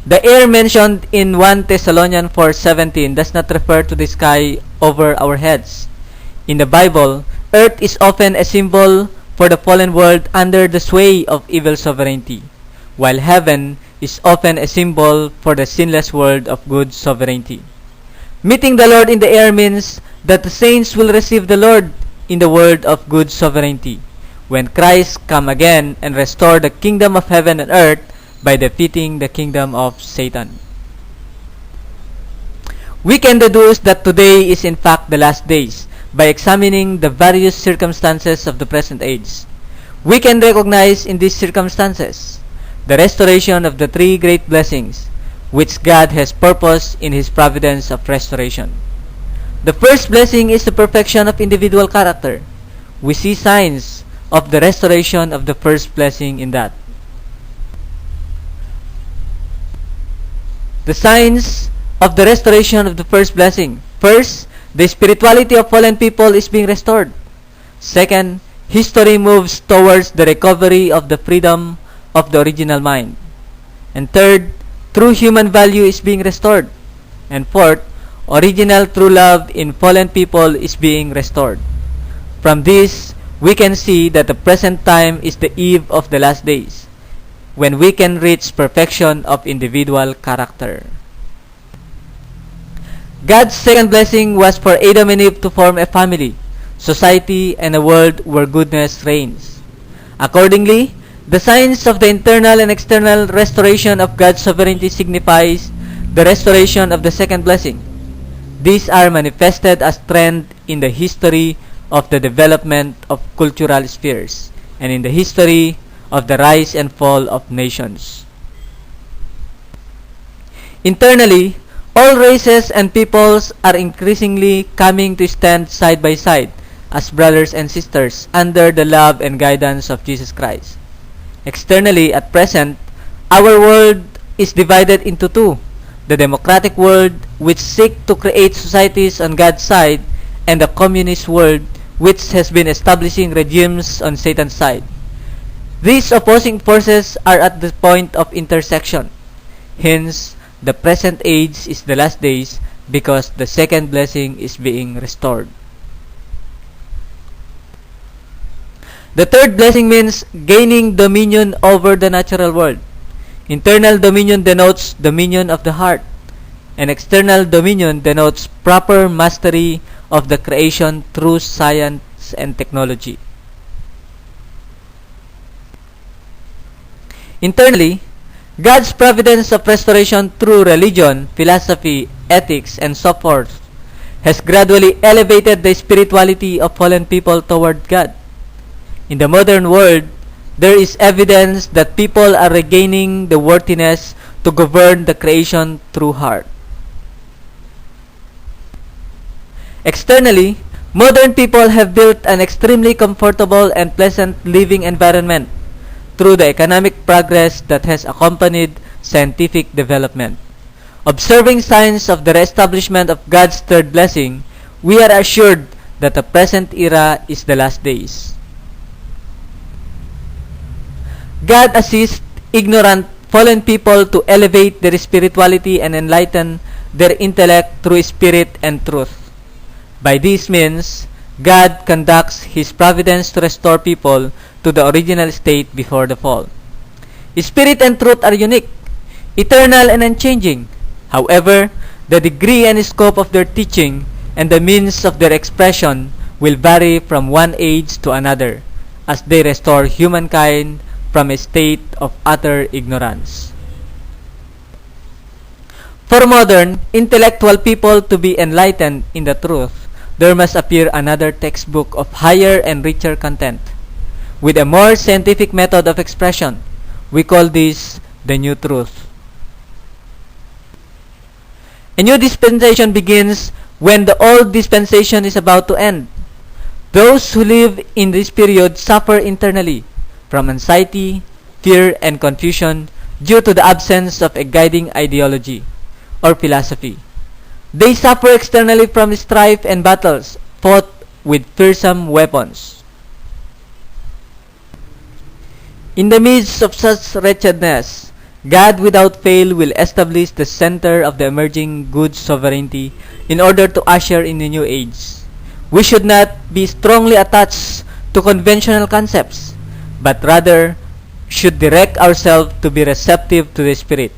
The air mentioned in 1 Thessalonians 4:17 does not refer to the sky over our heads. In the Bible, earth is often a symbol for the fallen world under the sway of evil sovereignty, while heaven is often a symbol for the sinless world of good sovereignty. Meeting the Lord in the air means that the saints will receive the Lord in the world of good sovereignty. When Christ come again and restore the kingdom of heaven and earth, by defeating the kingdom of Satan. We can deduce that today is in fact the last days by examining the various circumstances of the present age. We can recognize in these circumstances the restoration of the three great blessings which God has purposed in His providence of restoration. The first blessing is the perfection of individual character. We see signs of the restoration of the first blessing in that. The signs of the restoration of the first blessing. First, the spirituality of fallen people is being restored. Second, history moves towards the recovery of the freedom of the original mind. And third, true human value is being restored. And fourth, original true love in fallen people is being restored. From this, we can see that the present time is the eve of the last days, when we can reach perfection of individual character. God's second blessing was for Adam and Eve to form a family, society, and a world where goodness reigns. Accordingly, the signs of the internal and external restoration of God's sovereignty signifies the restoration of the second blessing. These are manifested as trend in the history of the development of cultural spheres and in the history of the rise and fall of nations. Internally, all races and peoples are increasingly coming to stand side by side as brothers and sisters under the love and guidance of Jesus Christ. Externally, at present, our world is divided into two: the democratic world, which seeks to create societies on God's side, and the communist world, which has been establishing regimes on Satan's side. These opposing forces are at the point of intersection. Hence, the present age is the last days because the second blessing is being restored. The third blessing means gaining dominion over the natural world. Internal dominion denotes dominion of the heart, and external dominion denotes proper mastery of the creation through science and technology. Internally, God's providence of restoration through religion, philosophy, ethics, and so forth has gradually elevated the spirituality of fallen people toward God. In the modern world, there is evidence that people are regaining the worthiness to govern the creation through heart. Externally, modern people have built an extremely comfortable and pleasant living environment through the economic progress that has accompanied scientific development. Observing signs of the reestablishment of God's third blessing, we are assured that the present era is the last days. God assists ignorant, fallen people to elevate their spirituality and enlighten their intellect through spirit and truth. By these means, God conducts His providence to restore people to the original state before the fall. Spirit and truth are unique, eternal, and unchanging. However, the degree and scope of their teaching and the means of their expression will vary from one age to another as they restore humankind from a state of utter ignorance. For modern, intellectual people to be enlightened in the truth, there must appear another textbook of higher and richer content, with a more scientific method of expression. We call this the new truth. A new dispensation begins when the old dispensation is about to end. Those who live in this period suffer internally from anxiety, fear, and confusion due to the absence of a guiding ideology or philosophy. They suffer externally from strife and battles fought with fearsome weapons. In the midst of such wretchedness, God without fail will establish the center of the emerging good sovereignty in order to usher in a new age. We should not be strongly attached to conventional concepts, but rather should direct ourselves to be receptive to the Spirit,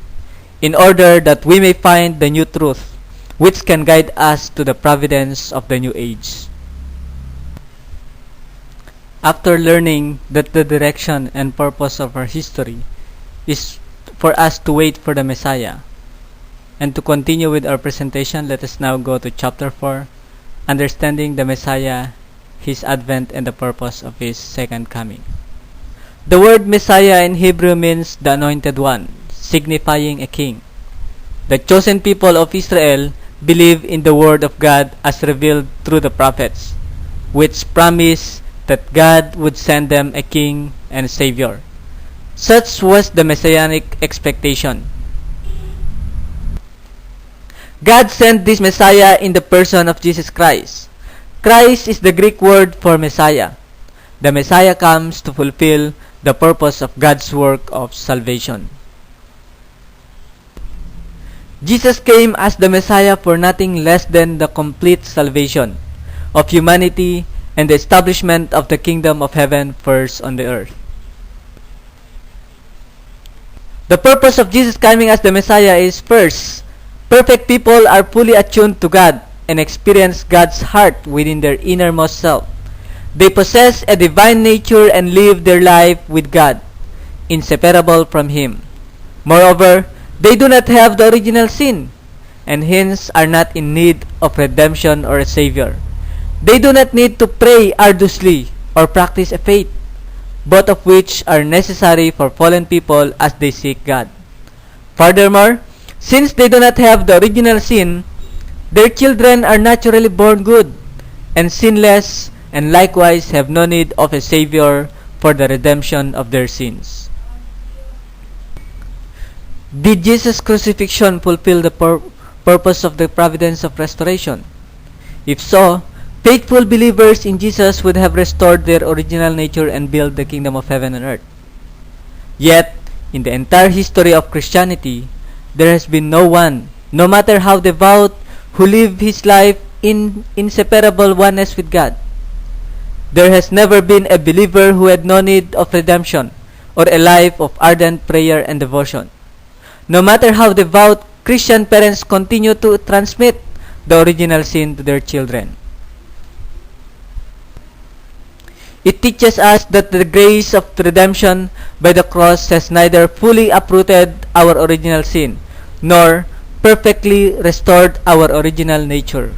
in order that we may find the new truth, which can guide us to the providence of the new age. After learning that the direction and purpose of our history is for us to wait for the Messiah. And to continue with our presentation, let us now go to chapter 4, Understanding the Messiah, His Advent, and the Purpose of His Second Coming. The word Messiah in Hebrew means the Anointed One, signifying a king. The chosen people of Israel believe in the word of God as revealed through the prophets, which promise that God would send them a king and savior. Such was the messianic expectation. God sent this Messiah in the person of Jesus Christ. Christ is the Greek word for Messiah. The Messiah comes to fulfill the purpose of God's work of salvation. Jesus came as the Messiah for nothing less than the complete salvation of humanity and the establishment of the kingdom of heaven first on the earth. The purpose of Jesus coming as the Messiah is, first, perfect people are fully attuned to God and experience God's heart within their innermost self. They possess a divine nature and live their life with God, inseparable from Him. Moreover, they do not have the original sin, and hence are not in need of redemption or a Savior. They do not need to pray arduously or practice a faith, both of which are necessary for fallen people as they seek God. Furthermore, since they do not have the original sin, their children are naturally born good and sinless, and likewise have no need of a Savior for the redemption of their sins. Did Jesus' crucifixion fulfill the purpose of the providence of restoration? If so, faithful believers in Jesus would have restored their original nature and built the kingdom of heaven and earth. Yet, in the entire history of Christianity, there has been no one, no matter how devout, who lived his life in inseparable oneness with God. There has never been a believer who had no need of redemption or a life of ardent prayer and devotion. No matter how devout, Christian parents continue to transmit the original sin to their children. It teaches us that the grace of redemption by the cross has neither fully uprooted our original sin, nor perfectly restored our original nature.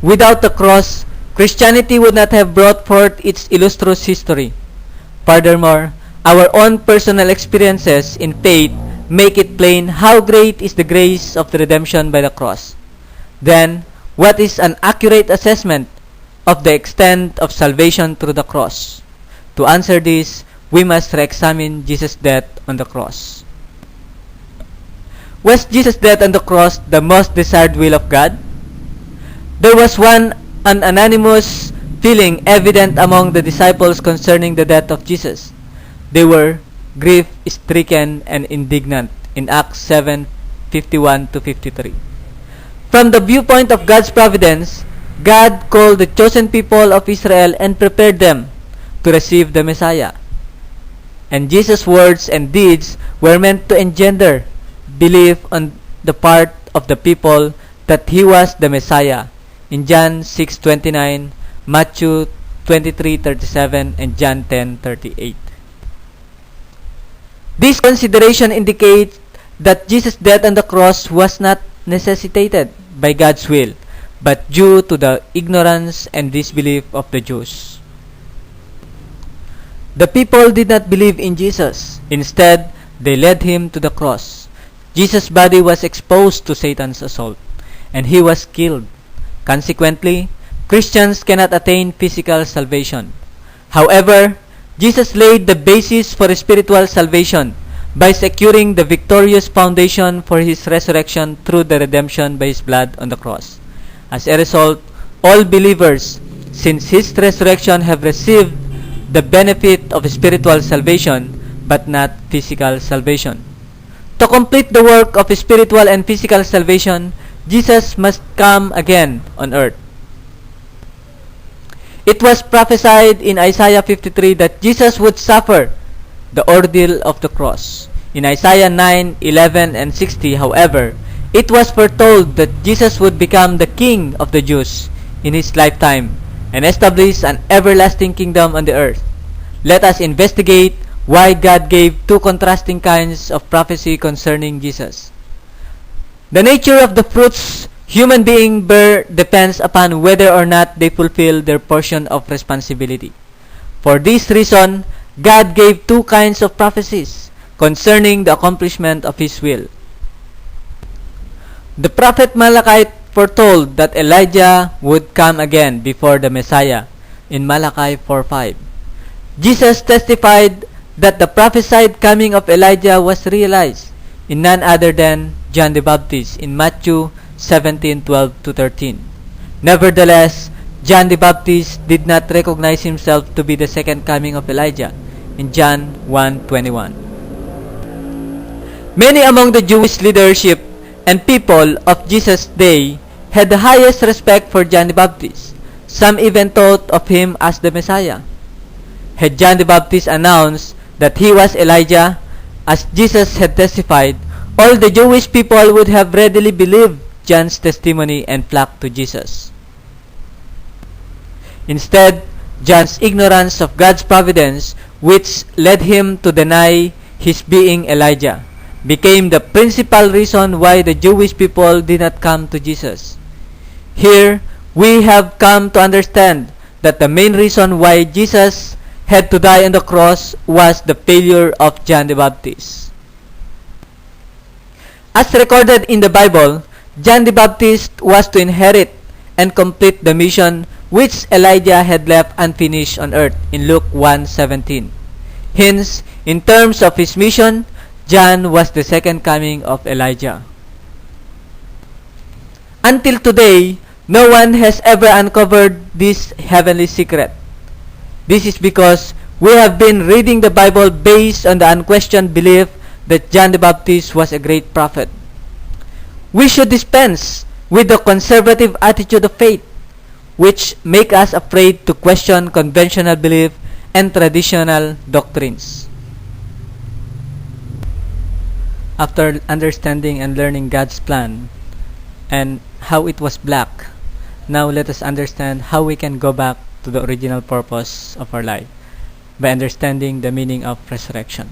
Without the cross, Christianity would not have brought forth its illustrious history. Furthermore, our own personal experiences in faith make it plain how great is the grace of the redemption by the cross. Then, what is an accurate assessment of the extent of salvation through the cross? To answer this, we must re-examine Jesus' death on the cross. Was Jesus' death on the cross the most desired will of God? There was an unanimous feeling evident among the disciples concerning the death of Jesus. They were grief-stricken and indignant in Acts 7:51-53. From the viewpoint of God's providence, God called the chosen people of Israel and prepared them to receive the Messiah. And Jesus' words and deeds were meant to engender belief on the part of the people that He was the Messiah in John 6:29, Matthew 23:37, and John 10:38. This consideration indicates that Jesus' death on the cross was not necessitated by God's will, but due to the ignorance and disbelief of the Jews. The people did not believe in Jesus. Instead, they led Him to the cross. Jesus' body was exposed to Satan's assault, and He was killed. Consequently, Christians cannot attain physical salvation. However, Jesus laid the basis for spiritual salvation by securing the victorious foundation for His resurrection through the redemption by His blood on the cross. As a result, all believers, since His resurrection, have received the benefit of spiritual salvation, but not physical salvation. To complete the work of spiritual and physical salvation, Jesus must come again on earth. It was prophesied in Isaiah 53 that Jesus would suffer the ordeal of the cross. In Isaiah 9:11 and 60, however, it was foretold that Jesus would become the King of the Jews in His lifetime and establish an everlasting kingdom on the earth. Let us investigate why God gave two contrasting kinds of prophecy concerning Jesus. The nature of the fruits human beings bear depends upon whether or not they fulfill their portion of responsibility. For this reason, God gave two kinds of prophecies concerning the accomplishment of His will. The prophet Malachi foretold that Elijah would come again before the Messiah in Malachi 4:5. Jesus testified that the prophesied coming of Elijah was realized in none other than John the Baptist in Matthew 17:12-13. Nevertheless, John the Baptist did not recognize himself to be the second coming of Elijah in John 1:21. Many among the Jewish leadership and people of Jesus' day had the highest respect for John the Baptist. Some even thought of him as the Messiah. Had John the Baptist announced that he was Elijah, as Jesus had testified, all the Jewish people would have readily believed John's testimony and flocked to Jesus. Instead, John's ignorance of God's providence, which led him to deny his being Elijah, became the principal reason why the Jewish people did not come to Jesus. Here, we have come to understand that the main reason why Jesus had to die on the cross was the failure of John the Baptist. As recorded in the Bible, John the Baptist was to inherit and complete the mission which Elijah had left unfinished on earth in Luke 1:17. Hence, in terms of his mission, John was the second coming of Elijah. Until today, no one has ever uncovered this heavenly secret. This is because we have been reading the Bible based on the unquestioned belief that John the Baptist was a great prophet. We should dispense with the conservative attitude of faith, which make us afraid to question conventional belief and traditional doctrines. After understanding and learning God's plan and how it was black, now let us understand how we can go back to the original purpose of our life by understanding the meaning of resurrection.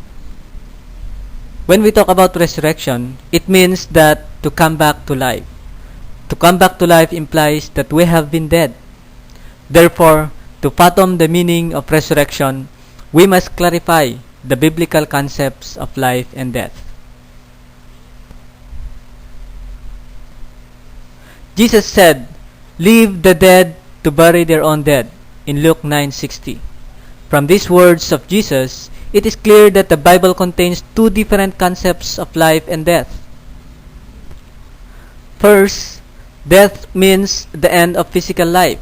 When we talk about resurrection, it means that to come back to life. To come back to life implies that we have been dead. Therefore, to fathom the meaning of resurrection, we must clarify the biblical concepts of life and death. Jesus said, "Leave the dead to bury their own dead," in Luke 9:60. From these words of Jesus, it is clear that the Bible contains two different concepts of life and death. First, death means the end of physical life,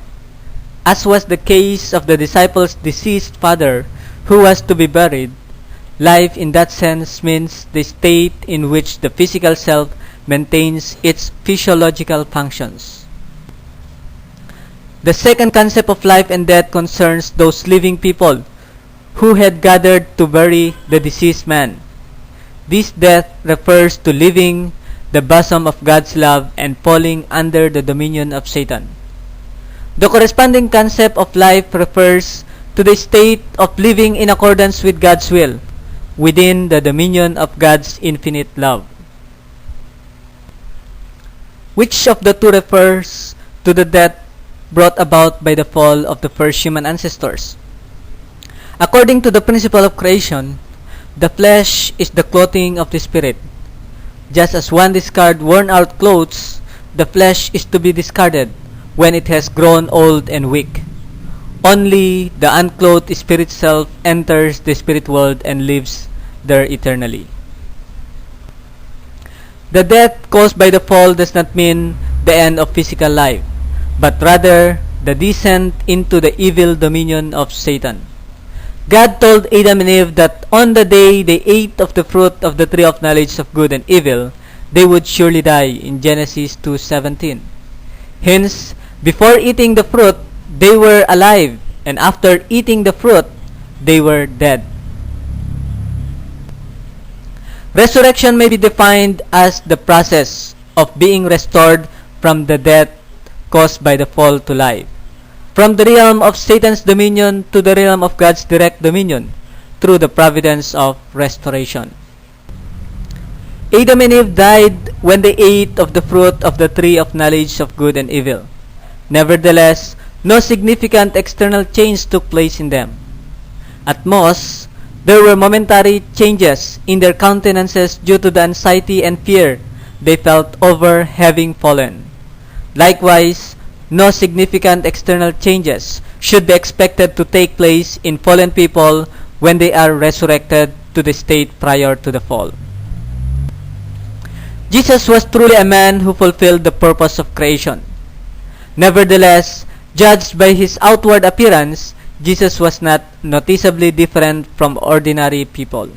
as was the case of the disciples' deceased father who was to be buried. Life in that sense means the state in which the physical self maintains its physiological functions. The second concept of life and death concerns those living people who had gathered to bury the deceased man. This death refers to leaving the bosom of God's love and falling under the dominion of Satan. The corresponding concept of life refers to the state of living in accordance with God's will, within the dominion of God's infinite love. Which of the two refers to the death brought about by the fall of the first human ancestors? According to the principle of creation, the flesh is the clothing of the spirit. Just as one discards worn-out clothes, the flesh is to be discarded when it has grown old and weak. Only the unclothed spirit self enters the spirit world and lives there eternally. The death caused by the fall does not mean the end of physical life, but rather the descent into the evil dominion of Satan. God told Adam and Eve that on the day they ate of the fruit of the tree of knowledge of good and evil, they would surely die in Genesis 2:17. Hence, before eating the fruit, they were alive, and after eating the fruit, they were dead. Resurrection may be defined as the process of being restored from the death caused by the fall to life, from the realm of Satan's dominion to the realm of God's direct dominion, through the providence of restoration. Adam and Eve died when they ate of the fruit of the tree of knowledge of good and evil. Nevertheless, no significant external change took place in them. At most, there were momentary changes in their countenances due to the anxiety and fear they felt over having fallen. Likewise, no significant external changes should be expected to take place in fallen people when they are resurrected to the state prior to the fall. Jesus was truly a man who fulfilled the purpose of creation. Nevertheless, judged by his outward appearance, Jesus was not noticeably different from ordinary people.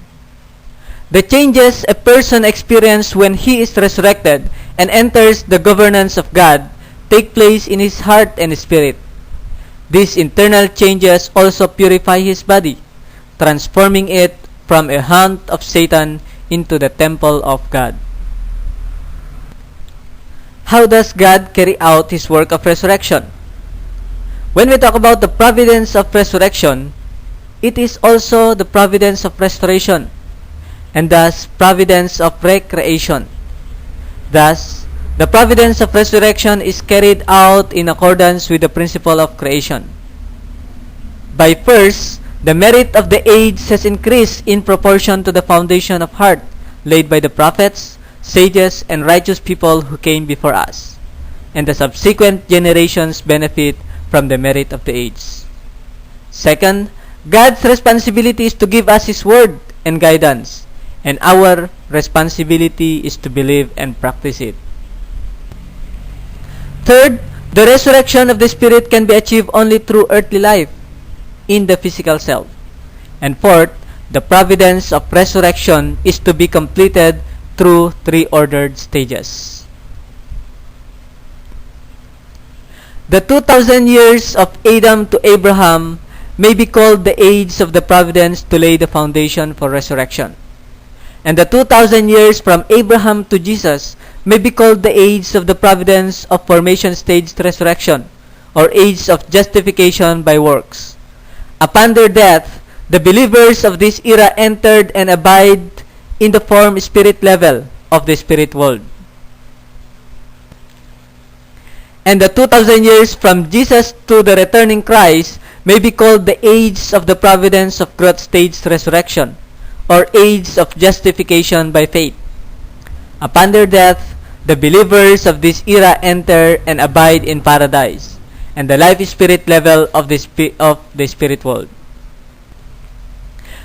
The changes a person experiences when he is resurrected and enters the governance of God take place in his heart and spirit. These internal changes also purify his body, transforming it from a haunt of Satan into the temple of God. How does God carry out his work of resurrection? When we talk about the providence of resurrection, it is also the providence of restoration, and thus providence of recreation. Thus, the providence of resurrection is carried out in accordance with the principle of creation. By first, the merit of the age has increased in proportion to the foundation of heart laid by the prophets, sages, and righteous people who came before us, and the subsequent generations benefit from the merit of the age. Second, God's responsibility is to give us His word and guidance, and our responsibility is to believe and practice it. Third, the resurrection of the Spirit can be achieved only through earthly life in the physical self. And fourth, the providence of resurrection is to be completed through three ordered stages. The 2,000 years of Adam to Abraham may be called the age of the providence to lay the foundation for resurrection. And the 2,000 years from Abraham to Jesus may be called the age of the providence of formation stage resurrection, or age of justification by works. Upon their death, the believers of this era entered and abide in the form spirit level of the spirit world. And the 2,000 years from Jesus to the returning Christ may be called the age of the providence of growth stage resurrection, or age of justification by faith. Upon their death, the believers of this era enter and abide in paradise, and the life spirit level of the spirit world.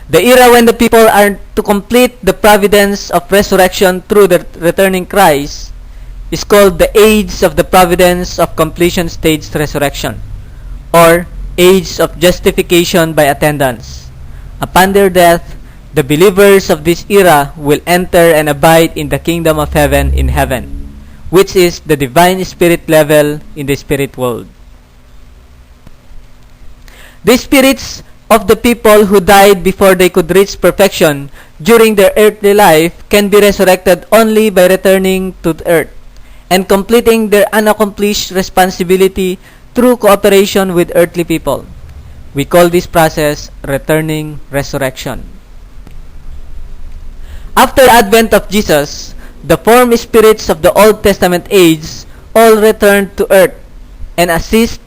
The era when the people are to complete the providence of resurrection through the returning Christ is called the age of the providence of completion stage resurrection, or age of justification by attendance. Upon their death, the believers of this era will enter and abide in the kingdom of heaven in heaven, which is the divine spirit level in the spirit world. The spirits of the people who died before they could reach perfection during their earthly life can be resurrected only by returning to the earth and completing their unaccomplished responsibility through cooperation with earthly people. We call this process returning resurrection. After the advent of Jesus, the form spirits of the Old Testament age all returned to earth and assist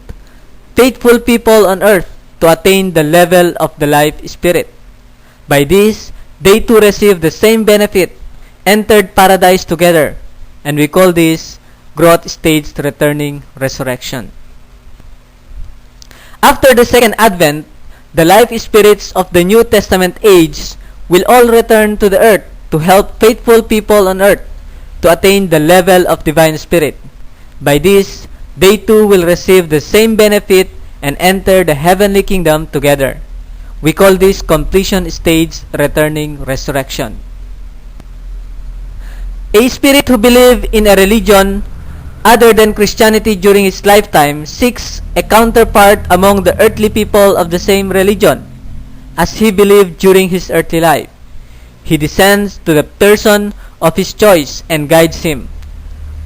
faithful people on earth to attain the level of the life spirit. By this, they too received the same benefit, entered paradise together, and we call this growth stage returning resurrection. After the second advent, the life spirits of the New Testament age will all return to the earth to help faithful people on earth to attain the level of divine spirit. By this, they too will receive the same benefit and enter the heavenly kingdom together. We call this completion stage returning resurrection. A spirit who believes in a religion other than Christianity during his lifetime seeks a counterpart among the earthly people of the same religion as he believed during his earthly life. He descends to the person of his choice and guides him.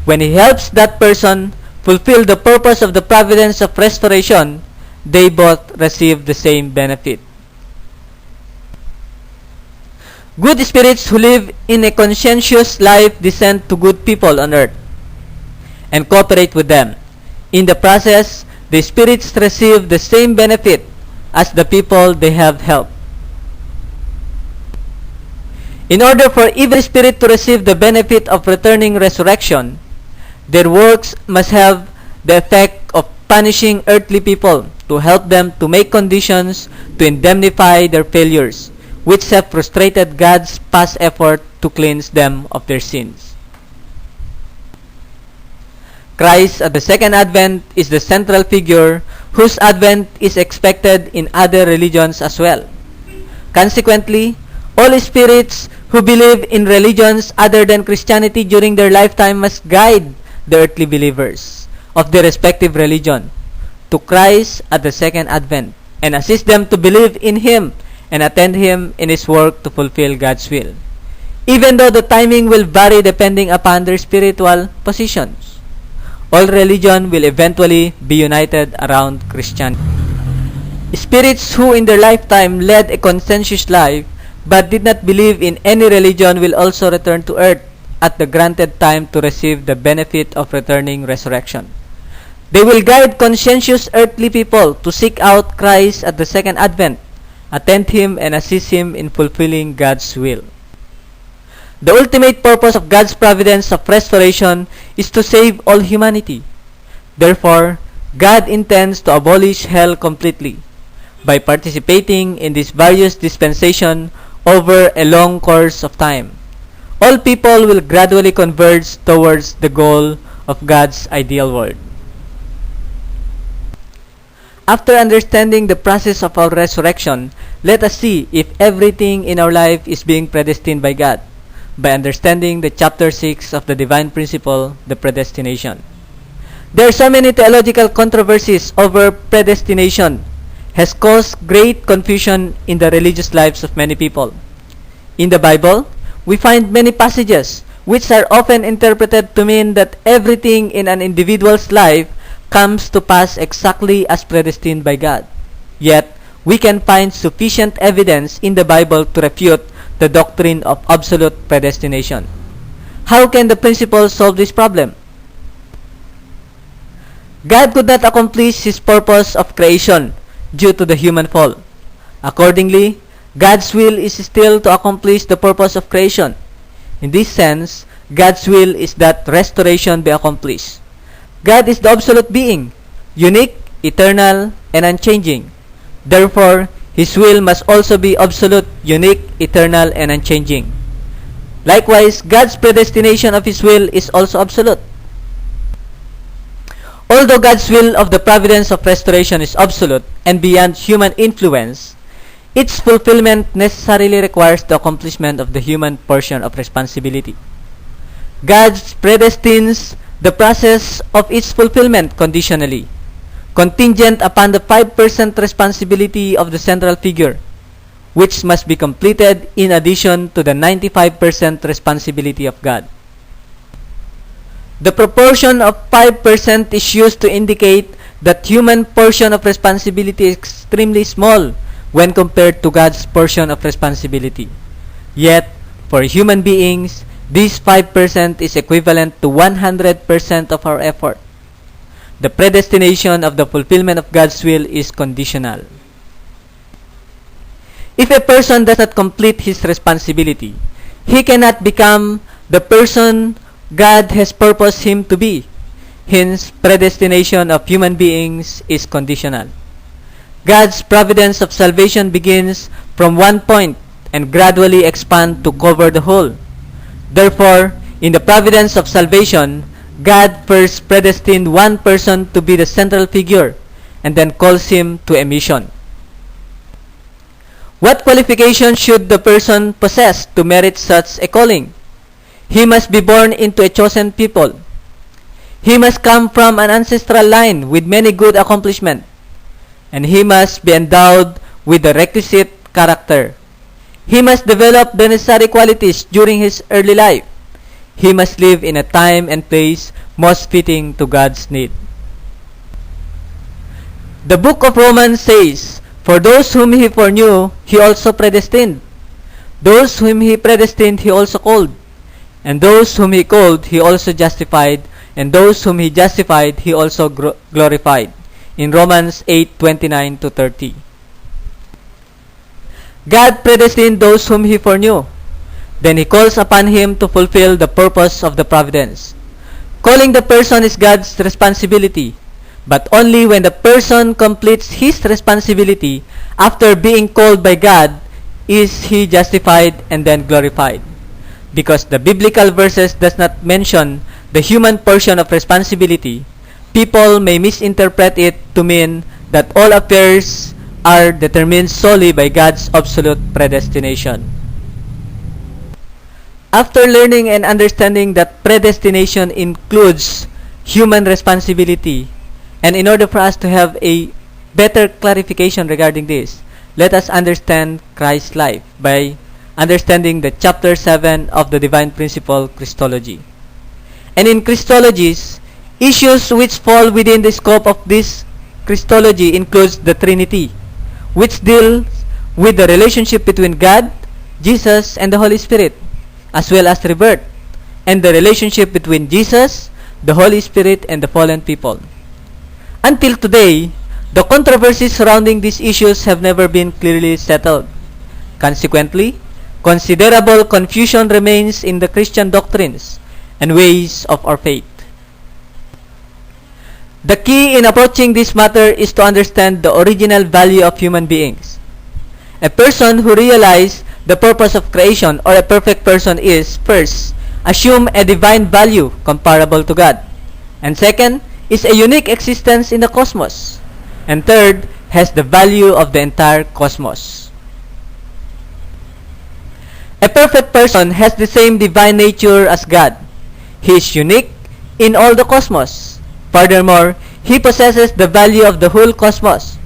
When he helps that person fulfill the purpose of the providence of restoration, they both receive the same benefit. Good spirits who live in a conscientious life descend to good people on earth and cooperate with them. In the process, the spirits receive the same benefit as the people they have helped. In order for evil spirit to receive the benefit of returning resurrection, their works must have the effect of punishing earthly people to help them to make conditions to indemnify their failures, which have frustrated God's past effort to cleanse them of their sins. Christ at the second advent is the central figure whose advent is expected in other religions as well. Consequently, all spirits who believe in religions other than Christianity during their lifetime must guide the earthly believers of their respective religion to Christ at the second advent and assist them to believe in Him and attend Him in His work to fulfill God's will, even though the timing will vary depending upon their spiritual positions. All religion will eventually be united around Christianity. Spirits who in their lifetime led a conscientious life but did not believe in any religion will also return to earth at the granted time to receive the benefit of returning resurrection. They will guide conscientious earthly people to seek out Christ at the second advent, attend Him, and assist Him in fulfilling God's will. The ultimate purpose of God's providence of restoration is to save all humanity. Therefore, God intends to abolish hell completely by participating in these various dispensations over a long course of time. All people will gradually converge towards the goal of God's ideal world. After understanding the process of our resurrection, let us see if everything in our life is being predestined by God by understanding the chapter 6 of the divine principle, the predestination. There are so many theological controversies over predestination has caused great confusion in the religious lives of many people. In the Bible, we find many passages which are often interpreted to mean that everything in an individual's life comes to pass exactly as predestined by God. Yet, we can find sufficient evidence in the Bible to refute the doctrine of absolute predestination. How can the principle solve this problem? God could not accomplish His purpose of creation due to the human fall. Accordingly, God's will is still to accomplish the purpose of creation. In this sense, God's will is that restoration be accomplished. God is the absolute being, unique, eternal, and unchanging. Therefore, His will must also be absolute, unique, eternal, and unchanging. Likewise, God's predestination of His will is also absolute. Although God's will of the providence of restoration is absolute and beyond human influence, its fulfillment necessarily requires the accomplishment of the human portion of responsibility. God predestines the process of its fulfillment conditionally, contingent upon the 5% responsibility of the central figure, which must be completed in addition to the 95% responsibility of God. The proportion of 5% is used to indicate that human portion of responsibility is extremely small when compared to God's portion of responsibility. Yet, for human beings, this 5% is equivalent to 100% of our effort. The predestination of the fulfillment of God's will is conditional. If a person does not complete his responsibility, he cannot become the person God has purposed him to be. Hence, predestination of human beings is conditional. God's providence of salvation begins from one point and gradually expands to cover the whole. Therefore, in the providence of salvation, God first predestined one person to be the central figure and then calls him to a mission. What qualifications should the person possess to merit such a calling? He must be born into a chosen people. He must come from an ancestral line with many good accomplishments. And he must be endowed with the requisite character. He must develop the necessary qualities during his early life. He must live in a time and place most fitting to God's need. The book of Romans says, "For those whom He foreknew, He also predestined." Those whom He predestined, He also called. And those whom He called, He also justified. And those whom He justified, He also glorified. In Romans 8:29-30. God predestined those whom He foreknew. Then He calls upon him to fulfill the purpose of the providence. Calling the person is God's responsibility, but only when the person completes his responsibility after being called by God is he justified and then glorified. Because the biblical verses does not mention the human portion of responsibility, people may misinterpret it to mean that all affairs are determined solely by God's absolute predestination. After learning and understanding that predestination includes human responsibility, and in order for us to have a better clarification regarding this, let us understand Christ's life by understanding the chapter 7 of the Divine Principle Christology. And in Christologies, issues which fall within the scope of this Christology includes the Trinity, which deals with the relationship between God, Jesus, and the Holy Spirit, as well as rebirth, and the relationship between Jesus, the Holy Spirit, and the fallen people. Until today, the controversies surrounding these issues have never been clearly settled. Consequently, considerable confusion remains in the Christian doctrines and ways of our faith. The key in approaching this matter is to understand the original value of human beings. A person who realizes the purpose of creation, or a perfect person, is, first, assume a divine value comparable to God, and second, is a unique existence in the cosmos, and third, has the value of the entire cosmos. A perfect person has the same divine nature as God. He is unique in all the cosmos. Furthermore, he possesses the value of the whole cosmos.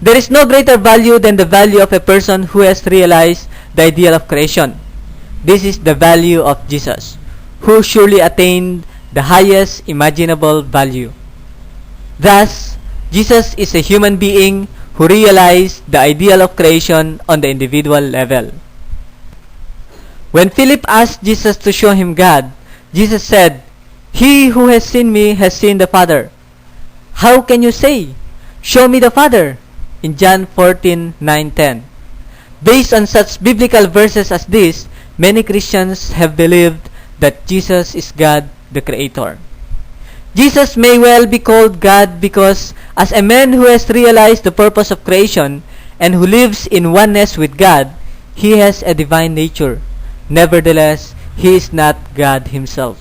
There is no greater value than the value of a person who has realized the ideal of creation. This is the value of Jesus, who surely attained the highest imaginable value. Thus, Jesus is a human being who realized the ideal of creation on the individual level. When Philip asked Jesus to show him God, Jesus said, "He who has seen me has seen the Father." How can you say, "Show me the Father"? In John 14:9-10. Based on such biblical verses as this, many Christians have believed that Jesus is God the Creator. Jesus may well be called God because, as a man who has realized the purpose of creation and who lives in oneness with God, he has a divine nature. Nevertheless, he is not God himself.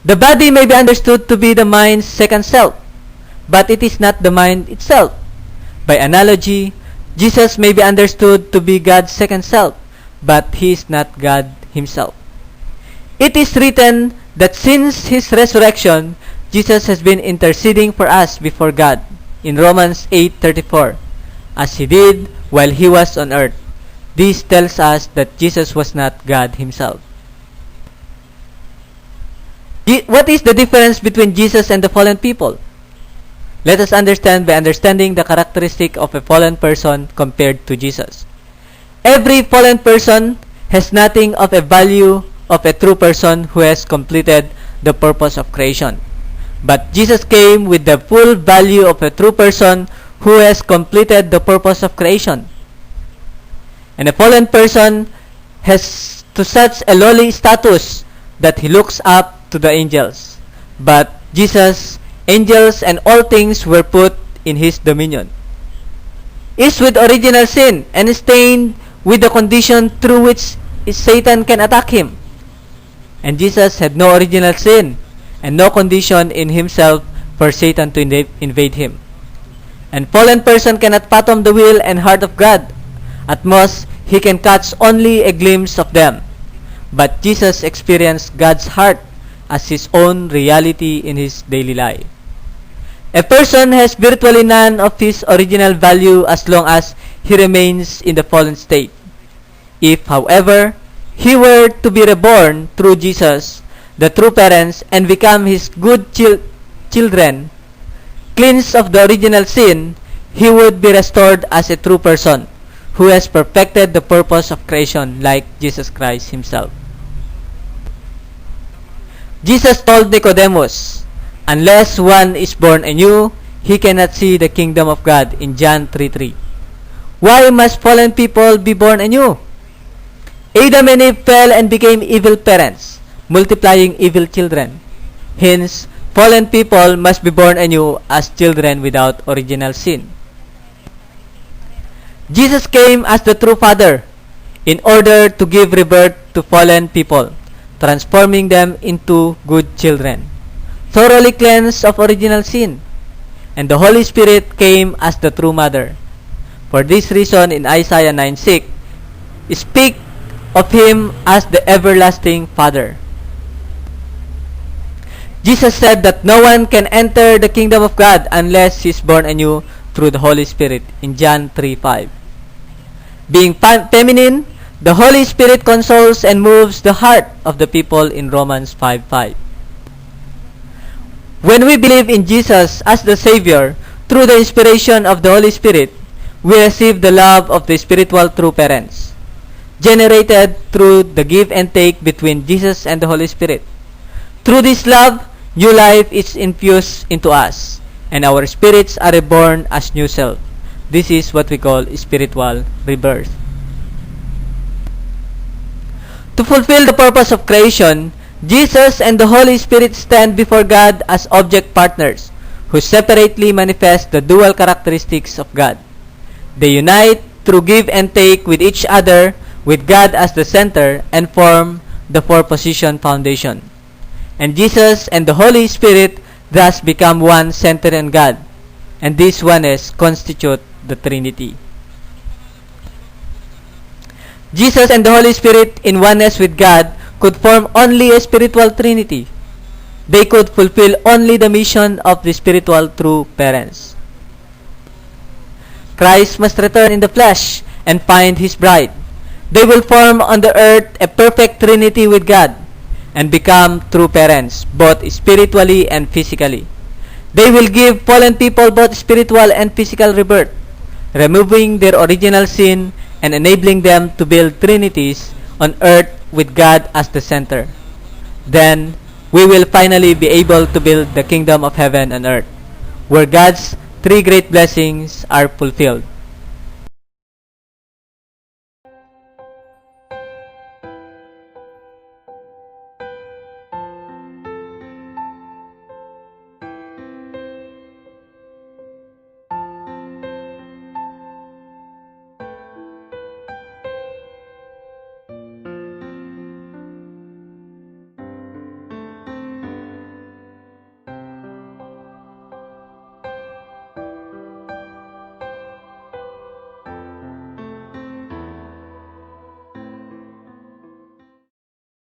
The body may be understood to be the mind's second self, but it is not the mind itself. By analogy, Jesus may be understood to be God's second self, but he is not God himself. It is written that since his resurrection, Jesus has been interceding for us before God in Romans 8:34, as he did while he was on earth. This tells us that Jesus was not God himself. What is the difference between Jesus and the fallen people? Let us understand by understanding the characteristic of a fallen person compared to Jesus. Every fallen person has nothing of a value of a true person who has completed the purpose of creation. But Jesus came with the full value of a true person who has completed the purpose of creation. And a fallen person has to such a lowly status that he looks up to the angels. But Jesus, angels, and all things were put in his dominion. Is with original sin and stained with the condition through which Satan can attack him. And Jesus had no original sin and no condition in himself for Satan to invade him. And fallen person cannot fathom the will and heart of God. At most, he can catch only a glimpse of them. But Jesus experienced God's heart as his own reality in his daily life. A person has virtually none of his original value as long as he remains in the fallen state. If, however, he were to be reborn through Jesus, the true parents, and become his good children, cleansed of the original sin, he would be restored as a true person, who has perfected the purpose of creation like Jesus Christ himself. Jesus told Nicodemus, "Unless one is born anew, he cannot see the kingdom of God," in John 3:3. Why must fallen people be born anew? Adam and Eve fell and became evil parents, multiplying evil children. Hence, fallen people must be born anew as children without original sin. Jesus came as the true Father in order to give rebirth to fallen people, transforming them into good children, thoroughly cleansed of original sin. And the Holy Spirit came as the true Mother. For this reason, in Isaiah 9:6, speak of Him as the everlasting Father. Jesus said that no one can enter the kingdom of God unless he is born anew through the Holy Spirit, in John 3:5. Being feminine, the Holy Spirit consoles and moves the heart of the people, in Romans 5:5. When we believe in Jesus as the Savior through the inspiration of the Holy Spirit, we receive the love of the spiritual true parents, generated through the give and take between Jesus and the Holy Spirit. Through this love, new life is infused into us, and our spirits are reborn as new self. This is what we call spiritual rebirth. To fulfill the purpose of creation, Jesus and the Holy Spirit stand before God as object partners who separately manifest the dual characteristics of God. They unite through give and take with each other, with God as the center, and form the four-position foundation. And Jesus and the Holy Spirit thus become one centered in God, and this oneness constitute the Trinity. Jesus and the Holy Spirit in oneness with God could form only a spiritual Trinity. They could fulfill only the mission of the spiritual true parents. Christ must return in the flesh and find His bride. They will form on the earth a perfect Trinity with God and become true parents, both spiritually and physically. They will give fallen people both spiritual and physical rebirth, removing their original sin and enabling them to build trinities on earth with God as the center. Then, we will finally be able to build the kingdom of heaven on earth, where God's three great blessings are fulfilled.